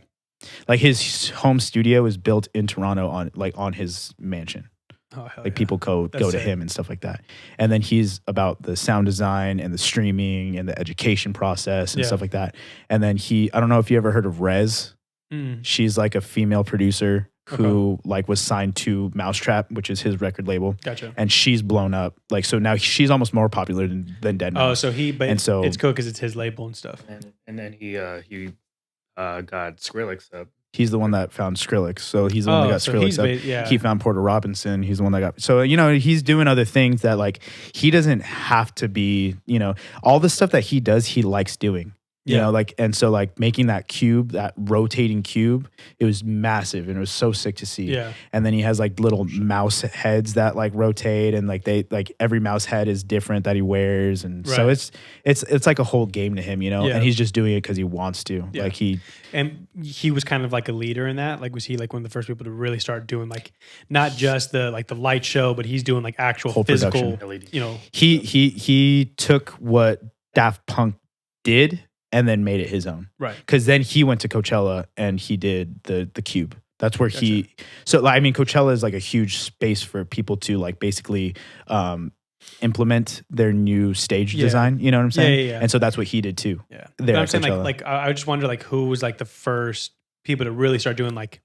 like his home studio is built in Toronto on his mansion. Oh, hell Like yeah. people go That's to sick. him and stuff like that. And then he's about the sound design and the streaming and the education process and Yeah. stuff like that. And then I don't know if you ever heard of Rez. Mm. She's like a female producer who like was signed to Mousetrap, which is his record label. Gotcha. And she's blown up. Like, so now she's almost more popular than Dead Oh, Mouse. so And so- it's cool because it's his label and stuff. And then he got Skrillex up. He's the one that found Skrillex. So he's the one that got so Skrillex he's up. yeah. He found Porter Robinson. He's the one that got. So, he's doing other things that like he doesn't have to be, all the stuff that he does, he likes doing. You Yeah. know, like, and so like making that cube, that rotating cube, it was massive and it was so sick to see. Yeah. And then he has like little mouse heads that like rotate and like every mouse head is different that he wears. And so Right. it's like a whole game to him, Yeah. and he's just doing it because he wants to. Yeah. Like And he was kind of like a leader in that. Like, was he like one of the first people to really start doing like not just the light show, but he's doing like actual Whole physical, production. He took what Daft Punk did and then made it his own. right. Because then he went to Coachella and he did the cube. That's where Coachella is like a huge space for people to like basically implement their new stage Yeah. design. You know what I'm saying? Yeah. And so that's what he did too. Yeah. There But I'm at saying Coachella. like I just wonder like who was like the first people to really start doing like,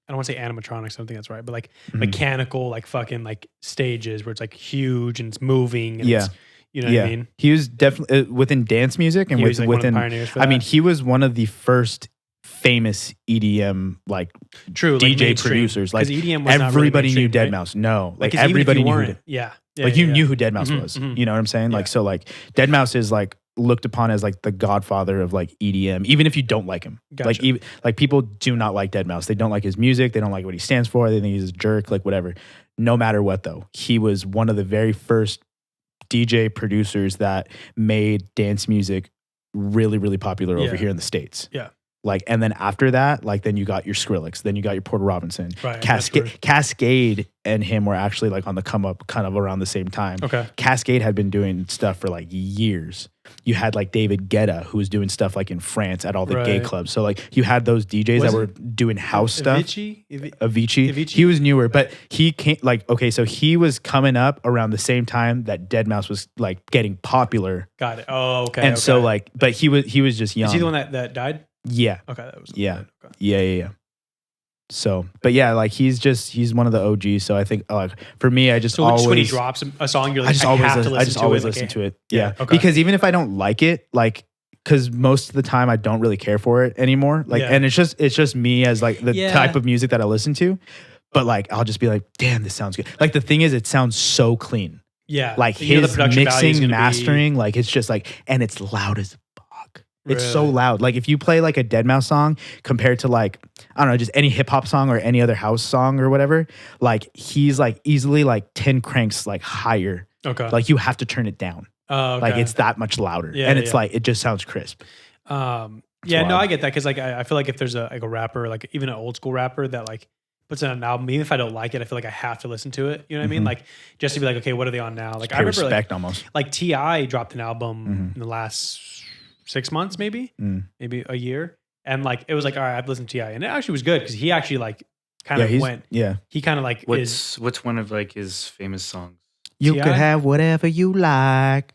I don't want to say animatronics, I don't think that's right, but like Mhm. mechanical, like fucking like stages where it's like huge and it's moving. And Yeah. it's, you know what I mean? He was definitely within dance music and He was like one of the within. pioneers for I mean, that. he was one of the first famous EDM like True, like DJ mainstream. producers. Like 'Cause EDM was not really everybody knew mainstream, Dead right? Mouse. No, like 'cause even if everybody you knew. weren't- Yeah. Like you knew who Dead Mouse Mhm, was. mhm. You know what I'm saying? Like Yeah. so like Dead Mouse is like looked upon as like the godfather of like EDM, even if you don't like him. Like Gotcha. even like people do not like Dead Mouse. They don't like his music. They don't like what he stands for. They think he's a jerk. Like whatever. No matter what though, he was one of the very first DJ producers that made dance music really, really popular over Yeah. here in the States. Yeah. Like, and then after that, like then you got your Skrillex, then you got your Porter Robinson. Right, that's where- Cascade and him were actually like on the come up kind of around the same time. Okay. Cascade had been doing stuff for like years. You had like David Guetta who was doing stuff like in France at all the gay Right. clubs. So like you had those DJs that were Wasn't doing house stuff. Avicii? Avicii. He was newer, but he came like, okay, so he was coming up around the same time that Dead Mouse was like getting popular. Got it. Oh, okay. And so okay. like, but he was just young. Is he the one that died? Yeah. Okay, that was Yeah. Okay. Yeah. So, but yeah, like he's one of the OGs. So I think like for me, I just So always just when he drops a song, you're like, I just always listen to it. Yeah. Okay. Because even if I don't like it, like because most of the time I don't really care for it anymore. Like, Yeah. and it's just me as like the Yeah. type of music that I listen to. But like I'll just be like, damn, this sounds good. Like the thing is, it sounds so clean. Yeah. Like You know the his production value is mixing, gonna be- mastering, like it's just like, and it's loud as fuck. It's so Really? loud. Like if you play like a Dead song compared to like, I don't know, just any hip hop song or any other house song or whatever, like he's like easily like 10 cranks like higher. Okay. Like you have to turn it down. Oh, okay. Like it's that much louder. Yeah, and it's yeah. like, it just sounds crisp. Yeah, wild. no, I get that because like I feel like if there's a rapper, like even an old school rapper that like puts out an album, even if I don't like it, I feel like I have to listen to it. You know what I mean? Like just to be like, okay, what are they on now? Like I Pay remember respect almost. like Ti dropped an album in the last 6 months, maybe a year, and like it was like, all right, I've listened to Ti, and it actually was good because he actually like kind of went. Yeah. He kind of like What's one of like his famous songs? You T.I.? could have whatever you like.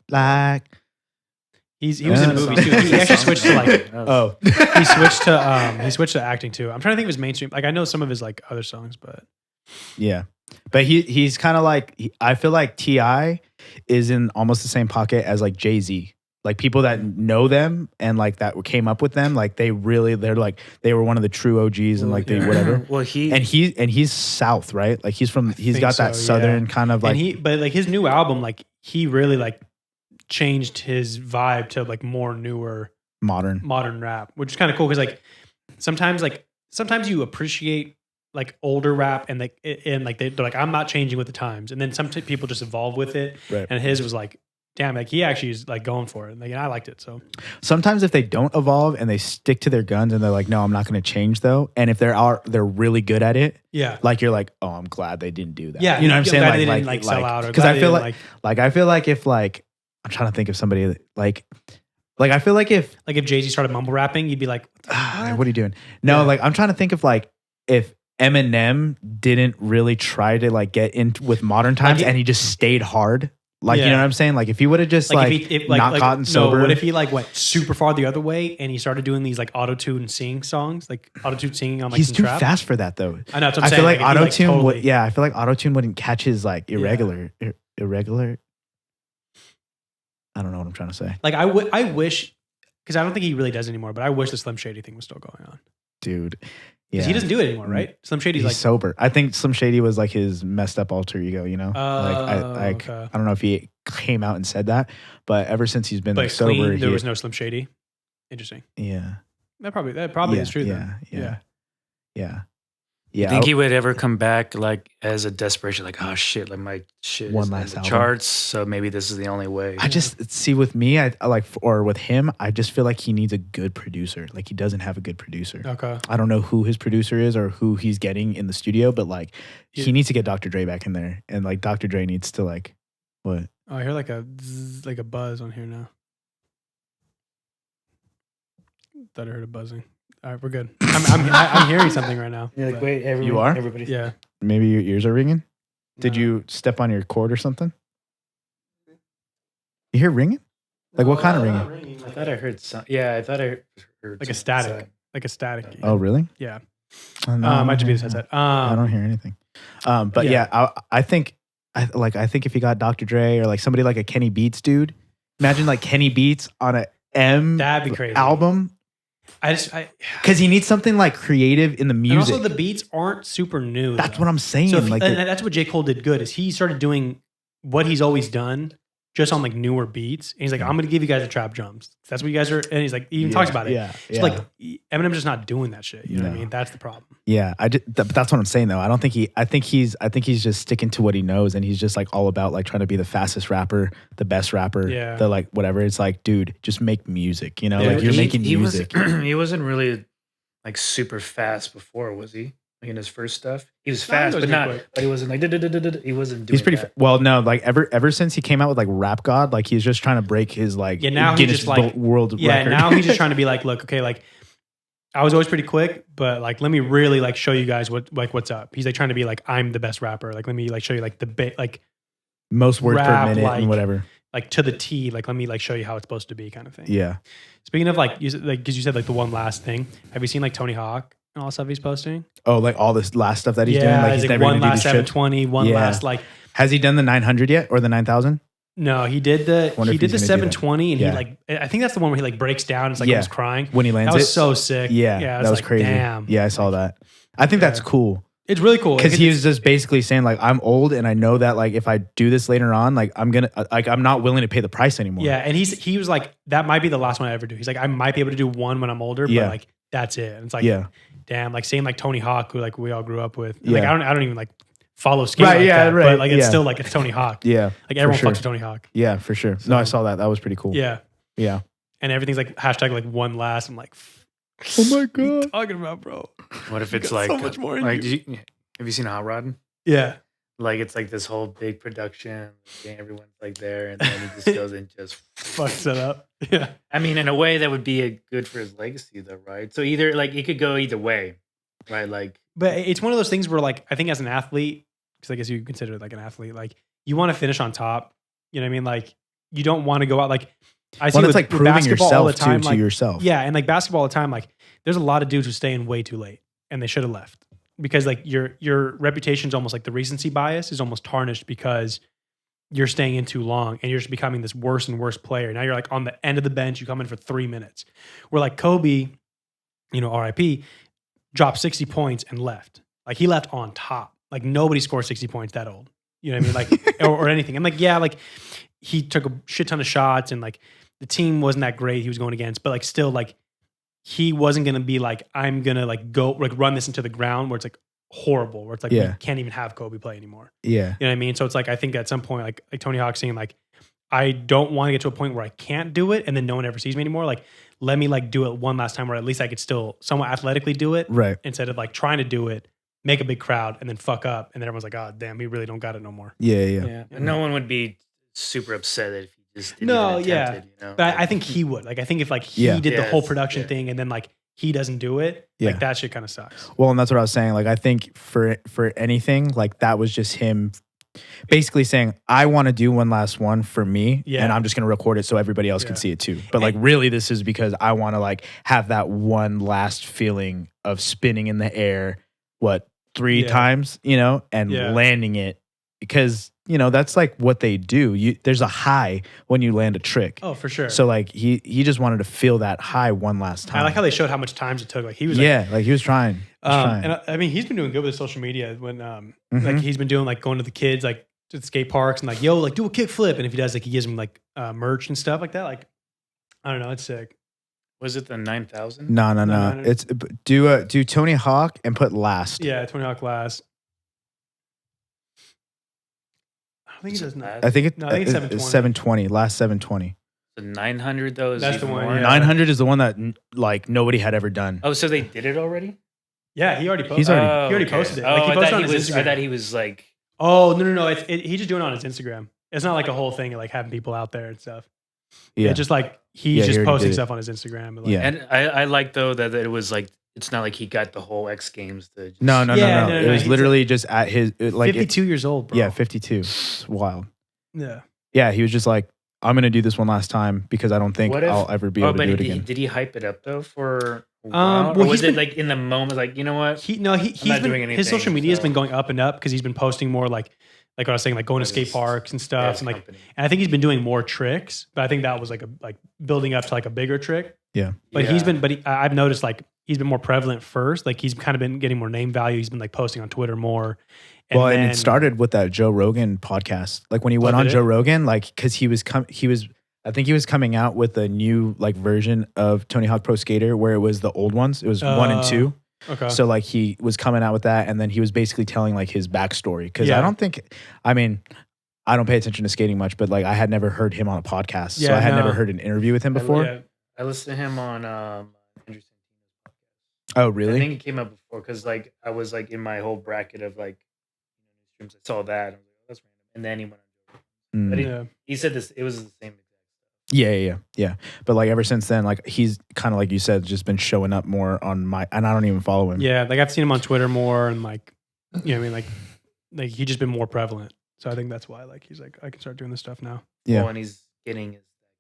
he was in movies too. He actually switched to like Oh. he switched to acting too. I'm trying to think of his mainstream. Like I know some of his like other songs, but Yeah. But he's kind of like, I feel like T.I. is in almost the same pocket as like Jay-Z. Like people that know them and like that came up with them, like they're like, they were one of the true OGs and like they whatever. Well, he's South, right? Like he's think got that so, Southern yeah. kind of like, but like his new album, like he really like changed his vibe to like more newer modern rap, which is kind of cool because like sometimes you appreciate like older rap and they're like, I'm not changing with the times, and then some people just evolve with it, Right. and his was like, damn, like he actually is like going for it, like, and I liked it. So Sometimes if they don't evolve and they stick to their guns and they're like, no, I'm not going to change though. And if they're really good at it, yeah, like you're like, oh, I'm glad they didn't do that. yeah, you know what I'm saying? Glad they didn't like sell out, or because glad I they feel didn't, like I feel like if like I'm trying to think of somebody like I feel like if Jay-Z started mumble rapping, you'd be like, what are you doing? No, Yeah. like I'm trying to think of like if Eminem didn't really try to like get into with modern times Like and he just stayed hard. Like, you Yeah. know what I'm saying? Like if he would have just like like, if he, not gotten sober. No, what if he like went super far the other way and he started doing these like auto-tune sing songs, like auto-tune singing on like He's some too trap? fast for that though. I know. That's what I'm I saying. feel like if he, auto tune totally- would. Yeah, I feel like auto tune wouldn't catch his like irregular. I don't know what I'm trying to say, Like I wish, because I don't think he really does anymore, but I wish the Slim Shady thing was still going on. dude. Because Yeah, he doesn't do it anymore, right? Slim Shady's he's like, sober. I think Slim Shady was like his messed up alter ego. You know, okay. I don't know if he came out and said that, but ever since he's been But like sober, clean, there was no Slim Shady. Interesting. yeah, That probably is true. Yeah, then. yeah. You think he would ever come back like as a desperation, like, oh shit, like my shit One is last in the album. charts, so maybe this is the only way. I just see with me, I like, or with him, I just feel like he needs a good producer. Like he doesn't have a good producer. Okay. I don't know who his producer is or who he's getting in the studio, but like he needs to get Dr. Dre back in there, and like Dr. Dre needs to like what? Oh, I hear like a zzz, like a buzz on here now. Thought I heard a buzzing. All right, we're good. I'm hearing something right now. You're like, but- wait, You are? everybody. Yeah. Maybe your ears are ringing. Did No. you step on your cord or something? You hear ringing? Like what kind of ringing? I thought I heard some. Yeah, I thought I heard Like a some static. outside. Like a static. Oh, really? Yeah. Oh, no, I Might don't just be his hear- headset. I don't hear anything. But Yeah. yeah, I think if he got Dr. Dre or like somebody like a Kenny Beats dude, imagine like Kenny Beats on a M That'd be crazy. album. I Because he needs something like creative in the and music. also the beats aren't super new. That's though. what I'm saying. So like and that's what J. Cole did good is he started doing what he's always done, just on like newer beats. And he's like, I'm gonna give you guys a trap drums. That's what you guys are. And he's like, he even talks about it. Yeah, So like Eminem's just not doing that shit. You know what I No. mean? That's the problem. yeah. That's what I'm saying though. I think he's just sticking to what he knows, and he's just like all about like trying to be the fastest rapper, the best rapper, Yeah. the like whatever. It's like, dude, just make music. You know, Yeah, like you're making he music. He wasn't really like super fast before, was he? Like in his first stuff, he was No, he fast, was but pretty not. quick. But he wasn't like. He wasn't doing. He's pretty that. well. No, like ever since he came out with like Rap God, like he's just trying to break his like Yeah, now he Guinness just, like- world Yeah. record. Now he's just trying to be like, look, okay, like I was always pretty quick, but like let me really like show you guys what's up. He's like trying to be like, I'm the best rapper. Like let me like show you like the bit like most words per rap, minute like- and whatever. like to the T. Like let me like show you how it's supposed to be, kind of thing. Yeah. Speaking of like, because you said like the one last thing. Have you seen like Tony Hawk and all the stuff he's posting? Oh, like all this last stuff that he's doing. Like he's he's like never one gonna do last these trips. 720, one Yeah. last like. Has he done the 900 yet or the 9,000? No, he did the Wonder if he's gonna do that. 720, and Yeah. he like I think that's the one where he like breaks down. It's like Yeah. almost crying. When he lands That was it. so sick. Yeah, I that was like, crazy. Damn. Yeah, I saw that. I think that's Yeah. cool. It's really cool because he was just basically saying like, I'm old and I know that like if I do this later on, like I'm not willing to pay the price anymore. Yeah, and he was like, that might be the last one I ever do. He's like, I might be able to do one when I'm older, but like that's it. And it's like, damn, like same like Tony Hawk, who like we all grew up with. And, like I don't even like follow skate like that, but like it's still like it's Tony Hawk. Yeah, like everyone fucks with Tony Hawk. Yeah, for sure. No, I saw that. That was pretty cool. Yeah, yeah. And everything's like hashtag like one last. I'm like, oh my god, what are you talking about, bro? What if it's like so much more? Like, have you seen Hot Rod? Yeah. Like it's like this whole big production, and everyone's like there, and then he just goes and just fucks it up. Yeah. I mean, in a way, that would be good for his legacy, though, right? So either like it could go either way, right? Like, but it's one of those things where like I think as an athlete, because I guess you consider it like an athlete, like you want to finish on top. You know what I mean? Like you don't want to go out like I see. Well, it's like proving yourself all the time, to like, yourself. Yeah, and like basketball all the time, like there's a lot of dudes who stay in way too late, and they should have left. Because like your reputation's almost like the recency bias is almost tarnished because you're staying in too long and you're just becoming this worse and worse player. Now you're like on the end of the bench, you come in for 3 minutes. Where like Kobe, you know, RIP, dropped 60 points and left. Like he left on top. Like nobody scored 60 points that old. You know what I mean? Like or anything. And like, yeah, like he took a shit ton of shots and like the team wasn't that great he was going against, but like still like he wasn't going to be like, I'm going to like go like run this into the ground where it's like horrible, where it's like, we can't even have Kobe play anymore. Yeah. You know what I mean? So it's like, I think at some point, like Tony Hawk saying like, I don't want to get to a point where I can't do it. And then no one ever sees me anymore. Like, let me like do it one last time where at least I could still somewhat athletically do it. Right. Instead of like trying to do it, make a big crowd and then fuck up. And then everyone's like, oh damn, we really don't got it no more. Yeah. And no one would be super upset if he just didn't no, even attempt it, you know? But I think he would. Like, I think if like he did the whole production thing and then like he doesn't do it, like that shit kind of sucks. Well, and that's what I was saying. Like, I think for anything, like that was just him basically saying, I want to do one last one for me and I'm just going to record it so everybody else can see it too. But like really this is because I want to like have that one last feeling of spinning in the air, 3 times, you know, and landing it because, you know, that's like what they do. There's a high when you land a trick. Oh, for sure. So like he just wanted to feel that high one last time. I like how they showed how much time it took. Like he was like he was trying. And I mean, he's been doing good with social media when like he's been doing like going to the kids like to the skate parks and like, yo, like do a kick flip. And if he does, like he gives them like merch and stuff like that. Like, I don't know, it's sick. Was it the 9,000? No. It's do Tony Hawk and put last. Yeah, Tony Hawk last. I think he does not. I think it's 720. 720. Last 720. The 900 though is that's the one. Yeah. 900 is the one that like nobody had ever done. Oh, so they did it already? Yeah, he already posted. He's already. He already posted it. Oh, Like he posted on his Instagram. I thought he was like. Oh no! He's just doing it on his Instagram. It's not like a whole thing, like having people out there and stuff. Yeah, just like he's just posting stuff on his Instagram. And like, and I like though that it was like it's not like he got the whole X Games. To just no. It was literally just at his like 52 years old. Bro. Yeah, 52. It's wild. Yeah. Yeah, he was just like, I'm gonna do this one last time because I don't think I'll ever be able to do it again. Did he hype it up though for? Or was it like in the moment, like you know what? He's been doing anything, his social media has been going up and up because he's been posting more like what I was saying, like going to skate parks and stuff, and like, and I think he's been doing more tricks. But I think that was like building up to like a bigger trick. Yeah, but I've noticed like he's been more prevalent first. Like he's kind of been getting more name value. He's been like posting on Twitter more. And it started with that Joe Rogan podcast. Like when he went on Joe Rogan, like because I think he was coming out with a new like version of Tony Hawk Pro Skater where it was the old ones. It was 1 and 2. Okay. So like he was coming out with that, and then he was basically telling like his backstory. Because I don't pay attention to skating much, but like I had never heard him on a podcast, so I had never heard an interview with him before. I listened to him on Andrew Santino's podcast. Oh really? I think it came up before because like I was like in my whole bracket of like streams. I saw that. I was like, oh, that's random, and then he went on. But he said this. It was the same. Yeah. But like ever since then, like he's kind of like you said, just been showing up more on my, and I don't even follow him. Yeah, like I've seen him on Twitter more, and like, you know what I mean, like he's just been more prevalent. So I think that's why like he's like I can start doing this stuff now. Yeah, well, and he's getting his company.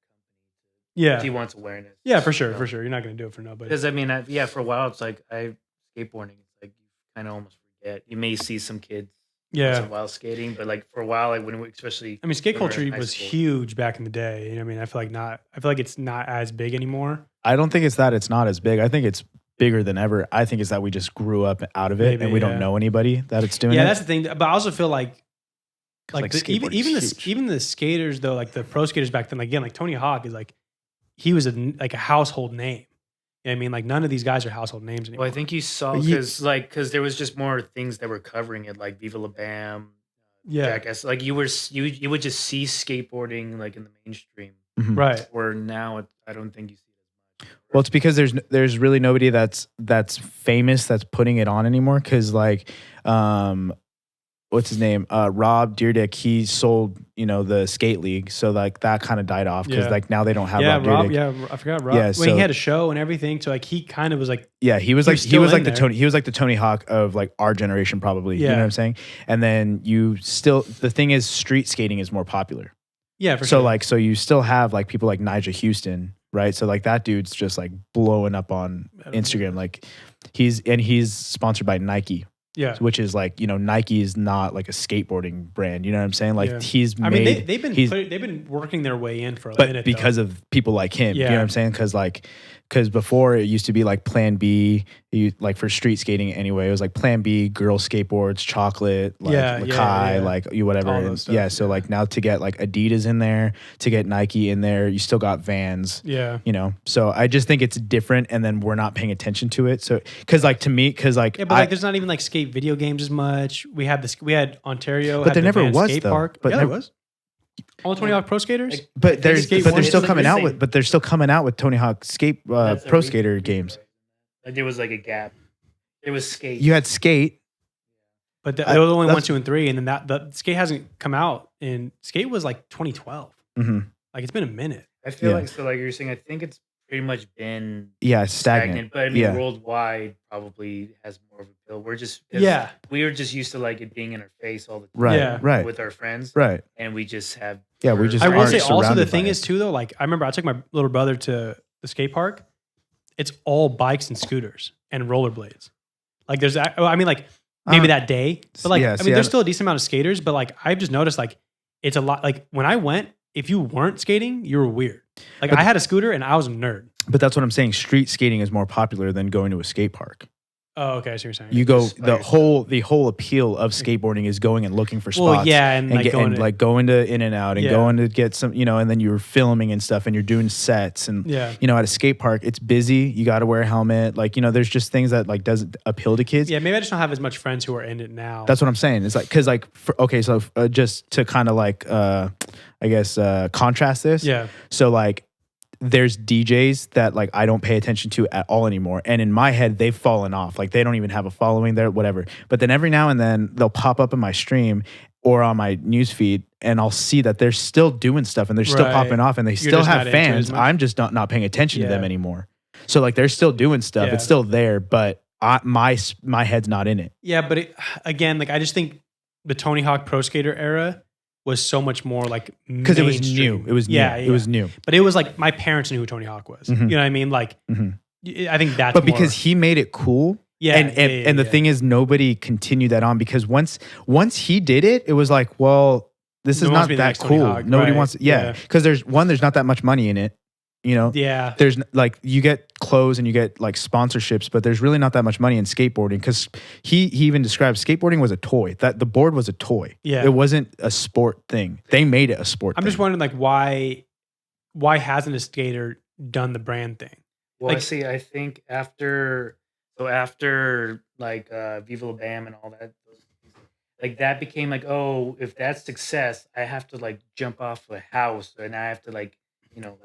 Yeah, he wants awareness. Yeah, for sure. You're not going to do it for nobody. Because I mean, for a while it's like skateboarding. It's like you kind of almost forget. You may see some kids. While skating, but like for a while, like especially, I mean, skate culture was huge back in the day. You know what I mean? I feel like it's not as big anymore. I don't think it's that it's not as big. I think it's bigger than ever. I think is that we just grew up out of it Maybe, and we yeah. don't know anybody that it's doing Yeah, it. that's the thing. But I also feel like Like, even skateboarding's huge. even the skaters though, like the pro skaters back then, like, again, like Tony Hawk is like he was like a household name. You know what I mean, like none of these guys are household names anymore. Well, I think you saw But you- because there was just more things that were covering it, like Viva La Bam, yeah, Jackass. Like you would just see skateboarding like in the mainstream. Mhm. right. Where now I don't think you see it as much. Well, it's because there's really nobody that's famous that's putting it on anymore. Because like, what's his name? Rob Deerdick. He sold the skate league, so like that kind of died off because Yeah. like now they don't have Yeah, Rob Rob. Deerdick. Yeah, I forgot Rob. Yeah, when so- he had a show and everything, so like he kind of was like, Yeah, he was He like was still in there. He was like the Tony Hawk of like our generation probably. You Yeah. know what I'm saying? And then the thing is street skating is more popular. yeah, for So sure. like you still have like people like Nigel Houston, right? So like that dude's just like blowing up on I don't know. Instagram. Like he's sponsored by Nike, yeah. which is like, Nike is not like a skateboarding brand. You know what I'm saying? Like Yeah. he's I made, mean, they've he's- been working their way in for a but minute, because of people like him, you know Yeah. what I'm saying? Because before it used to be like Plan B, like for street skating anyway, it was like Plan B, girl skateboards, chocolate, like Yeah, Lakai, yeah, yeah. like you whatever. All And those stuff, yeah, so yeah. like now to get like Adidas in there, to get Nike in there, you still got Vans. yeah. So I just think it's different, and then we're not paying attention to it. So because like to me, because like Yeah, but like, there's not even like skate video games as much. We had Ontario, But had there the never Van was, skate though. park. But yeah, never- there was. All the Tony Hawk Pro Skaters. but they're skate but one they're still is coming out missing. with but they're still coming out with Tony Hawk skate That's a pro recent skater thing, games. right? Like there was like a gap. It was skate. You had skate. But they I- were only 1, that's- 2, and 3, and then the skate hasn't come out. And skate was like 2012. hmm Like it's been a minute. I feel Yeah. like so like you're saying. I think it's pretty much been Yeah, stagnant. but I mean Yeah. worldwide probably has more of a appeal. We're just 'cause Yeah. we were just used to like it being in our face all the time Right. Yeah. Right. with our friends, Right. and we just have Yeah, we just I will aren't say also the surrounded thing by is it. too though. Like I remember I took my little brother to the skate park. It's all bikes and scooters and rollerblades. Like there's, I mean, like maybe Uh, that day, but like yeah, I see, mean, there's I- still a decent amount of skaters. But like I've just noticed like it's a lot. Like when I went, if you weren't skating, you were weird. Like But- I had a scooter and I was a nerd. But that's what I'm saying. Street skating is more popular than going to a skate park. Oh, okay. I see what you're saying. You go Just the like- whole appeal of skateboarding is going and looking for spots. well, yeah, and, And, like get, going and to, like going to In and Out and Yeah. going to get some, and then you're filming and stuff and you're doing sets and yeah, at a skate park it's busy. You got to wear a helmet. Like there's just things that like doesn't appeal to kids. yeah. Maybe I just don't have as much friends who are in it now. That's what I'm saying. It's like because like so just to kind of like I guess contrast this. yeah, So like there's DJs that like I don't pay attention to at all anymore. And in my head, they've fallen off. Like they don't even have a following there, whatever. But then every now and then they'll pop up in my stream or on my news feed and I'll see that they're still doing stuff and they're still Right. popping off and they You're still just have not into it as fans. much. I'm just not paying attention to them Yeah. anymore. So like they're still doing stuff. Yeah. It's still there, but my head's not in it. yeah. But again, like I just think the Tony Hawk Pro Skater era was so much more like Because it was mainstream. new. It was new. Yeah, It was new. But it was like my parents knew who Tony Hawk was. Mhm. You know what I mean? Like Mhm. I think that's But more, because he made it cool. yeah, And the thing is, nobody continued that on because once he did it, it was like, well, this No is one wants not to be the that next Tony cool. Hawk, Nobody right, wants, yeah. because there's not that much money in it. yeah, There's like you get clothes and you get like sponsorships, but there's really not that much money in skateboarding because he even described skateboarding was a toy. That the board was a toy. Yeah. It wasn't a sport thing. They made it a sport. I'm thing. just wondering like why hasn't a skater done the brand thing? Well, Like- see, I think after like Viva La Bam and all that, like that became like, oh, if that's success, I have to like jump off a house and I have to like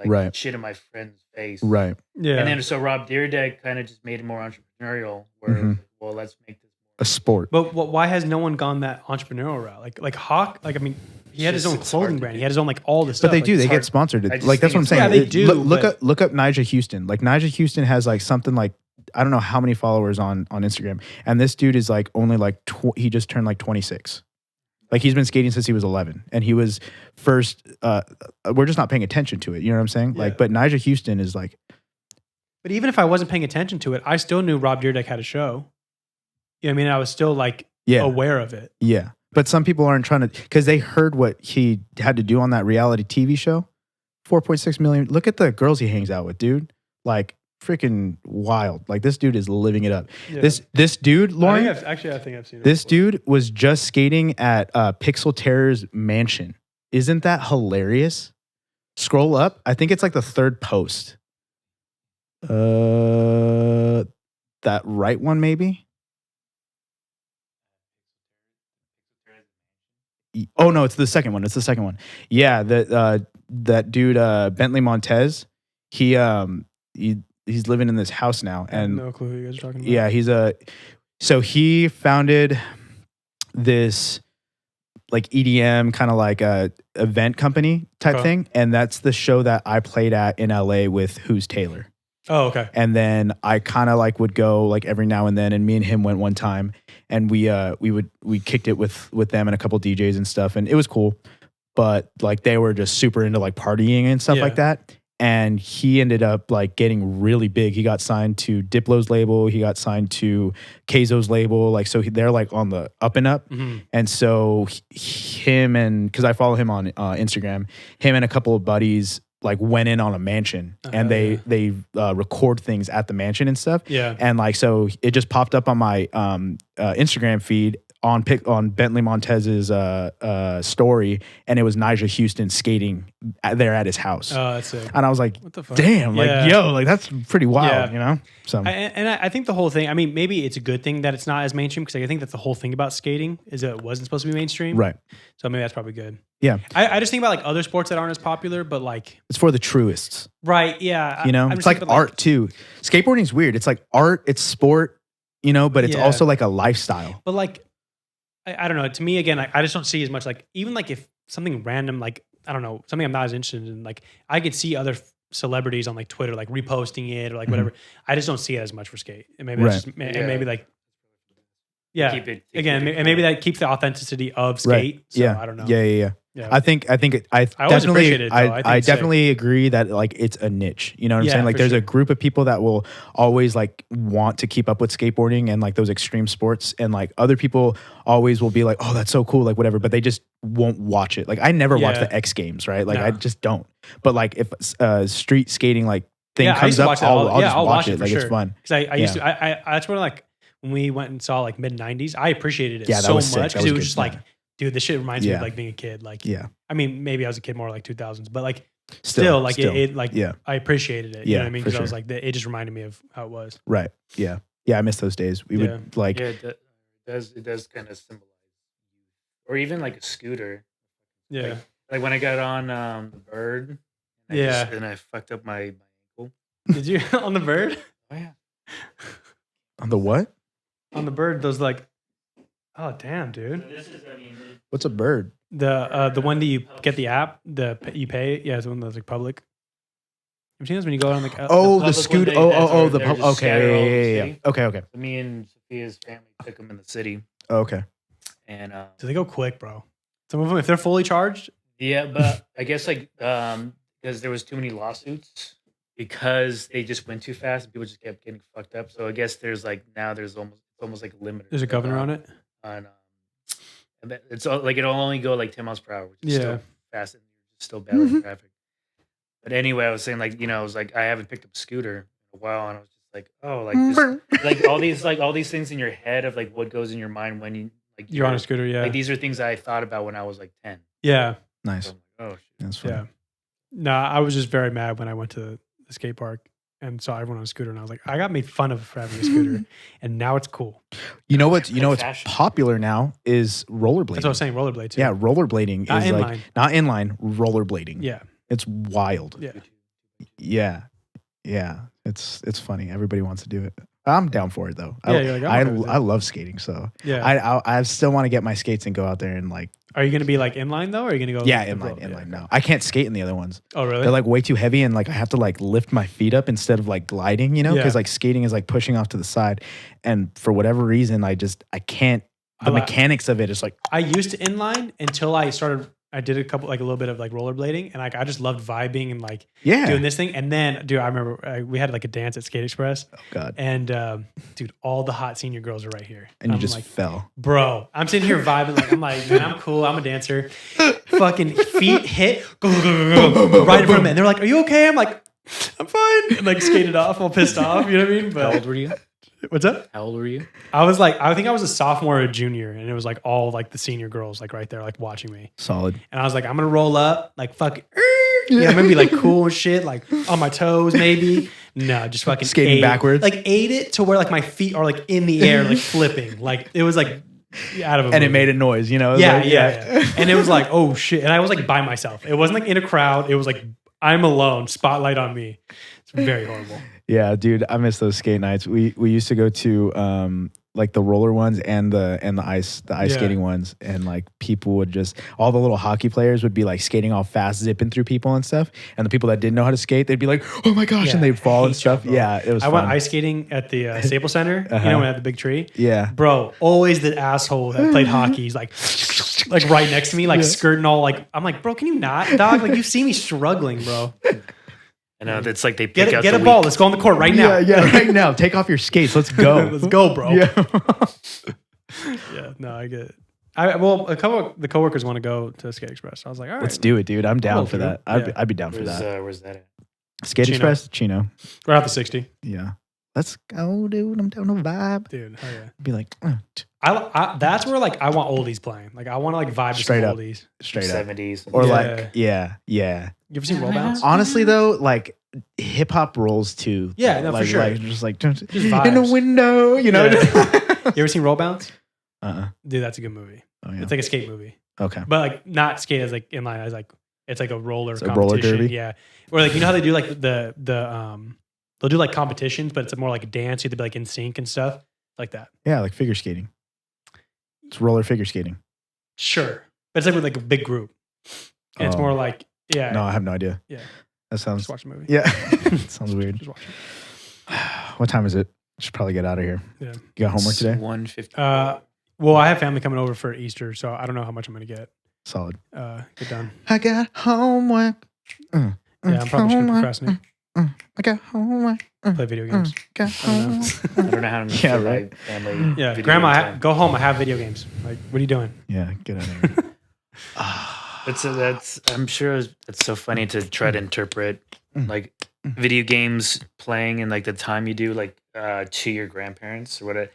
Right. shit in my friend's face, Right. Yeah, And then so Rob Deerdeck kind of just made it more entrepreneurial, where it was Mhm. like, well, let's make this A sport. but why has no one gone that entrepreneurial route? Like Hawk, like I mean, he had his own It's hard clothing to brand. do. He had his own like all this But stuff. they like, do. it's They hard- get sponsored. I just Like that's what I'm think saying. it's- Yeah, they do, Look but- up Nigel Houston. Like Nigel Houston has like something like I don't know how many followers on Instagram, and this dude is like only like he just turned like 26. Like he's been skating since he was 11, and he was first. We're just not paying attention to it. You know what I'm saying? Yeah. Like, but Nigel Houston is like, But even if I wasn't paying attention to it, I still knew Rob Deerdeck had a show. You know what I mean? I was still like yeah, aware of it. yeah. But some people aren't trying to because they heard what he had to do on that reality TV show. 4.6 million. Look at the girls he hangs out with, dude. Like freaking wild. Like this dude is living it up. Yeah. This dude, Lauren, I think I've seen it. this before. dude was just skating at Pixel Terror's mansion. Isn't that hilarious? Scroll up. I think it's like the third post. That right one maybe. Oh no, it's the second one. It's the second one. Yeah, that dude Bentley Montez. He's living in this house now, I have and no clue who you guys are talking about. yeah, so he founded this like EDM kind of like a event company type Okay. thing, and that's the show that I played at in LA with Who's Taylor. Oh, okay. And then I kind of like would go like every now and then, and me and him went one time, and we kicked it with them and a couple DJs and stuff, and it was cool. But like they were just super into like partying and stuff Yeah. like that. And he ended up like getting really big. He got signed to Diplo's label. He got signed to Keizo's label. Like so, they're like on the up and up. Mhm. And so him and because I follow him on Instagram, him and a couple of buddies like went in on a mansion and they record things at the mansion and stuff. Yeah. And like so, it just popped up on my Instagram feed on Bentley Montez's story, and it was Nigel Houston skating there at his house. Oh, that's sick. And I was like, What the fuck? damn, Yeah. like, yo, like that's pretty wild, Yeah. you know? So, I think the whole thing, I mean, maybe it's a good thing that it's not as mainstream because I think that's the whole thing about skating is that it wasn't supposed to be mainstream. right. So maybe that's probably good. Yeah. I just think about like other sports that aren't as popular, but like, It's for the truists, right. Yeah. you know? I'm It's just like thinking, art too. Skateboarding's weird. It's like art, it's sport, you know, but it's Yeah. also like a lifestyle. But like, I don't know. To me, again, I just don't see as much like, even like if something random, like, I don't know, something I'm not as interested in, like I could see other celebrities on like Twitter, like reposting it or like whatever. I just don't see it as much for skate. And maybe that's just, and maybe like, yeah, Keep it again, and maybe that keeps the authenticity of skate. Right. So yeah. I don't know. Yeah. Yeah. I think I always appreciate definitely it, though. I think I it's sick. definitely agree that like it's a niche. You know what I'm Yeah, saying? Like for there's sure. a group of people that will always like want to keep up with skateboarding and like those extreme sports, and like other people always will be like, oh, that's so cool, like whatever, but they just won't watch it. Like I never watch Yeah. the X Games, right? Like No. I just don't. But like if street skating like thing Yeah, I comes used to up, watch that I'll just I'll watch it it. for Like it's sure. fun. Because I used to, I that's when like when we went and saw like mid 90s, I appreciated it Yeah, that so was sick. much That because it was was good. just like, Yeah. dude, this shit reminds me of Yeah. like being a kid. Like, Yeah. I mean, maybe I was a kid more like 2000s, but like still like it like yeah. I appreciated it. You Yeah, know what I mean? for Because I was sure. like, it just reminded me of how it was. Right. Yeah. Yeah. I miss those days. We Yeah. would like Yeah, it does kind of symbolize youth. Or even like a scooter. Yeah. Like when I got on the bird, and Yeah. and I fucked up my ankle. Did you on the bird? Oh yeah. on the what? On the bird, those like, oh damn, dude. This is, I mean, What's a bird? The one that you get the app, you pay. Yeah, it's the one that's like public. Have you seen this when you go on like? Oh, public the one, scooter. they- Oh, that's oh, where the they're pub. just scattered all over the Okay. Yeah. city. Okay. Okay. me and Sophia's family took them in the city, Oh, okay. and Do they go quick, bro? Some of them, if they're fully charged, yeah, but I guess like because there was too many lawsuits because they just went too fast and people just kept getting fucked up. So I guess there's like now there's almost like a limit. there's a governor on it. On and it's all, like it'll only go like 10 miles per hour, which is Yeah. still fast and you're still battling traffic. But anyway, I was saying like I was like I haven't picked up a scooter in a while, and I was just like like this, like all these things in your head of like what goes in your mind when you like You're on a scooter, yeah, like these are things I thought about when I was like 10. yeah, Nice. So I'm like, oh shit. That's fun. yeah. Nah, I was just very mad when I went to the skate park and saw everyone on a scooter, and I was like, I got made fun of for having a scooter, and now it's cool. You know what's fashion. popular now is rollerblading. That's what I was saying. Rollerblade too. Yeah, rollerblading Not is like inline. not inline, rollerblading. Yeah, It's wild. yeah. Yeah. Yeah. It's funny. Everybody wants to do it. I'm down for it though. Yeah, you're like, I'm okay with I love skating, so Yeah. I still want to get my skates and go out there and like Are you gonna be like inline though, or are you gonna go? yeah, like, the inline, road? inline. No, I can't skate in the other ones. Oh really? They're like way too heavy, and like I have to like lift my feet up instead of like gliding, you know, because Yeah. like skating is like pushing off to the side, and for whatever reason, I can't. The I like- mechanics of it is like I used to inline until I started. I did a little bit of like rollerblading, and like I just loved vibing and like yeah. doing this thing. And then, dude, I remember we had like a dance at Skate Express, Oh God, and dude, all the hot senior girls are right here, and you I'm just like, fell. bro, I'm sitting here vibing like I'm like, man, I'm cool, I'm a dancer. Fucking feet hit, go, go, go, go, go, right in front of me. And they're like, "Are you okay?" I'm like, I'm fine. And like skated off, all pissed off. You know what I mean? How But old were you? what's up? How old were you? I was like, I think I was a sophomore or a junior, and it was like all like the senior girls like right there, like watching me. Solid. And I was like, I'm gonna roll up, like fuck. Yeah, I'm gonna be like cool and shit, like on my toes, maybe. No, just fucking Skating backwards? Like ate it to where like my feet are like in the air, like flipping. Like it was like out of a And it movie. made a noise, you know? Yeah, Like, yeah. And it was like, oh shit. And I was like by myself. It wasn't like in a crowd. It was like I'm alone, spotlight on me. It's very horrible. Yeah, dude, I miss those skate nights. We used to go to like the roller ones and the ice Yeah. skating ones, and like people would just all the little hockey players would be like skating all fast, zipping through people and stuff. And the people that didn't know how to skate, they'd be like, "Oh my gosh!" Yeah, and they'd fall and hate stuff. that, bro. Yeah, it was. I fun. went ice skating at the Staples Center. You know, when I had the big tree. Yeah, Bro, always the asshole that played hockey. He's like right next to me, like skirting all like. I'm like, bro, can you not, dog? Like you see me struggling, bro. I know it's like they pick Get out a the ball. weak- Let's go on the court right now. yeah, right now. Take off your skates. Let's go. Let's go, bro. Yeah. Yeah, no, I get it. Well, a couple of the coworkers want to go to Skate Express. I was like, all right, Let's do it, dude. I'm down I'll for do that. it. I'd be down for Where's, that. where's that at? Skate Chino. Express, Chino. Right out the 60, Yeah. Let's go, dude. I'm down to vibe. dude. Hell yeah. Be like, I that's where like I want oldies playing. Like I want to like vibe to Straight some up. oldies. straight up. 70s. Or Yeah. like, yeah. You ever seen Roll Bounce? Honestly, though, like hip hop rolls too. Yeah, no, for like, sure. Like, just like Just in the vibes. window, you know. You ever seen Roll Bounce? Dude, that's a good movie. Oh, yeah. It's like a skate movie, Okay. but like not skate as like inline as like it's like a roller It's a roller competition. derby? Yeah, or like you know how they do like the they'll do like competitions, but it's more like a dance. You have to be like in sync and stuff like that. Yeah, like figure skating. It's roller figure skating. Sure, but it's like with like a big group, and it's Oh. more like yeah. No, I have no idea. Yeah. That sounds. Just watch the movie. Yeah. Sounds weird. Just watch it. What time is it? Should probably get out of here. Yeah. You got homework today? 150. Well, I have family coming over for Easter, so I don't know how much I'm gonna get. Solid. Get done. I got homework. Yeah, I'm probably just gonna procrastinate. I got homework. Play video games. Got I don't know. homework. I don't know how to Yeah, fit right. my family. Yeah, video Grandma, time. go home. I have video games. Like, what are you doing? Yeah, get out of here. That's I'm sure it's so funny to try to interpret like video games playing and like the time you do like to your grandparents or what.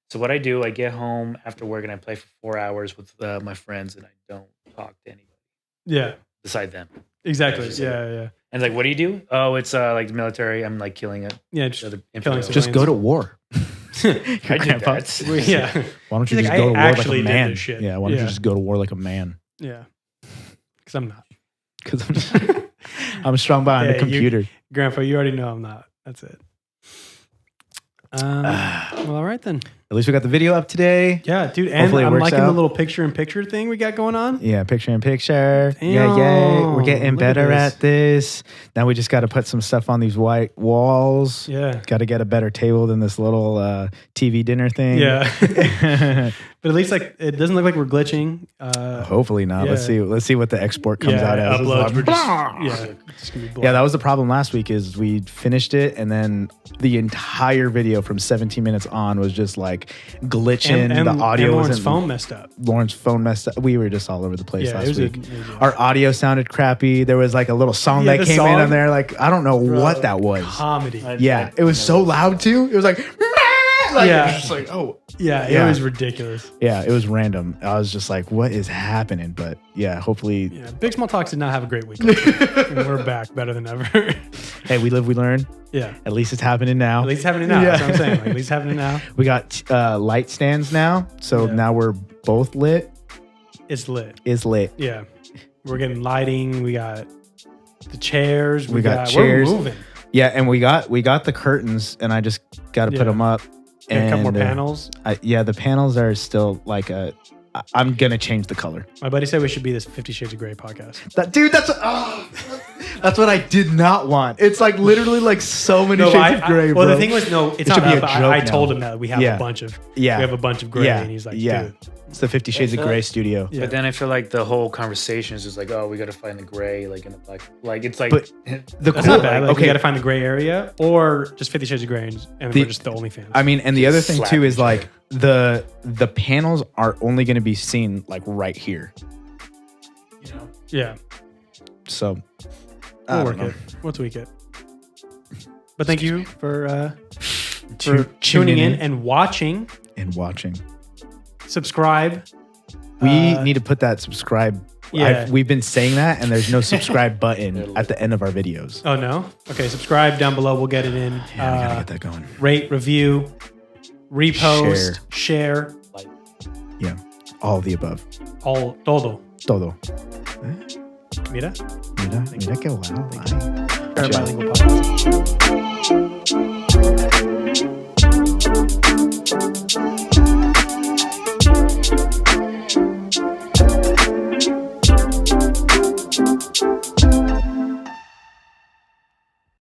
So what I do, I get home after work and I play for 4 hours with my friends and I don't talk to anybody Yeah, beside them. exactly. Just- Yeah. And like, what do you do? Oh, it's like the military. I'm like killing it. Yeah, The just, other killing infidels. Just go to war. I did Grandpa. that. yeah, Why don't you He's just like, go I to war like actually a did man? this shit. Yeah, why don't Yeah. you just go to war like a man? yeah. Because I'm not. Because I'm strong behind Yeah, a computer. Grandpa, you already know I'm not. That's it. Well, all right then. At least we got the video up today. Yeah, dude. And Hopefully it I'm works liking the out. little picture-in-picture thing we got going on. Yeah, picture in picture. Yeah, Damn, We're getting look at better this. at this. Now we just got to put some stuff on these white walls. Yeah. Got to get a better table than this little TV dinner thing. Yeah. But at least like it doesn't look like we're glitching. Hopefully not. Let's Yeah. see. Let's see what the export comes out as. uploads. It's We're like, just, just gonna be yeah, that was the problem last week. Is we finished it and then the entire video from 17 minutes on was just like glitching. and the audio and Lauren's wasn't. phone messed up. Lauren's phone messed up. We were just all over the place Yeah, it last was week. a Our audio sounded crappy. There was like a little song Yeah, that the came in song- on there. Like I don't know what that was. comedy. Yeah, it was so loud too. It was like, Yeah. it was just like, oh, Yeah, Yeah. it was ridiculous. yeah, it was random. I was just like, what is happening? But yeah, hopefully, Yeah, Big Small Talks did not have a great week. And we're back better than ever. hey, we live, we learn. Yeah, At least it's happening now. at least it's happening now. Yeah. That's what I'm saying. Like, at least it's happening now. We got light stands now, so Yeah. now we're both lit. It's lit. Is lit. Yeah, we're getting lighting. We got the chairs. We got chairs. We're moving. Yeah, and we got the curtains, and I just got to put Yeah. them up. We got a couple more And, panels. yeah, the panels are still like I'm gonna change the color. My buddy said we should be this 50 Shades of Grey podcast. Dude, that's what I did not want. It's like literally like so many shades of gray, well, bro. the thing was, no, it's It not should be that. a But joke I now. told him that we have Yeah. a bunch of Yeah. we have a bunch of gray, Yeah. and he's like, Yeah. dude, It's the 50 Shades of Grey studio. yeah. But then I feel like the whole conversation is just like, oh, we got to find the gray, like in the black. Like it's like, But the That's cool, not bad. Like, okay. we got to find the gray area, or just 50 Shades of Grey, and The- we're just the only fans. I mean, and the other thing Slap too is each other. like the panels are only going to be seen like right here. yeah, So I we'll don't work know. it. We'll tweak it. But thank you for Tuning tuning in and watching. and watching. Subscribe. We need to put that subscribe. Yeah. We've been saying that, and there's no subscribe button at the end of our videos. Oh no. Okay. Subscribe down below. We'll get it in. Yeah, we gotta get that going. Rate, review, repost, share. Yeah, all of the above. All todo. Todo. Mira. Mira qué wow. Our bilingual podcast.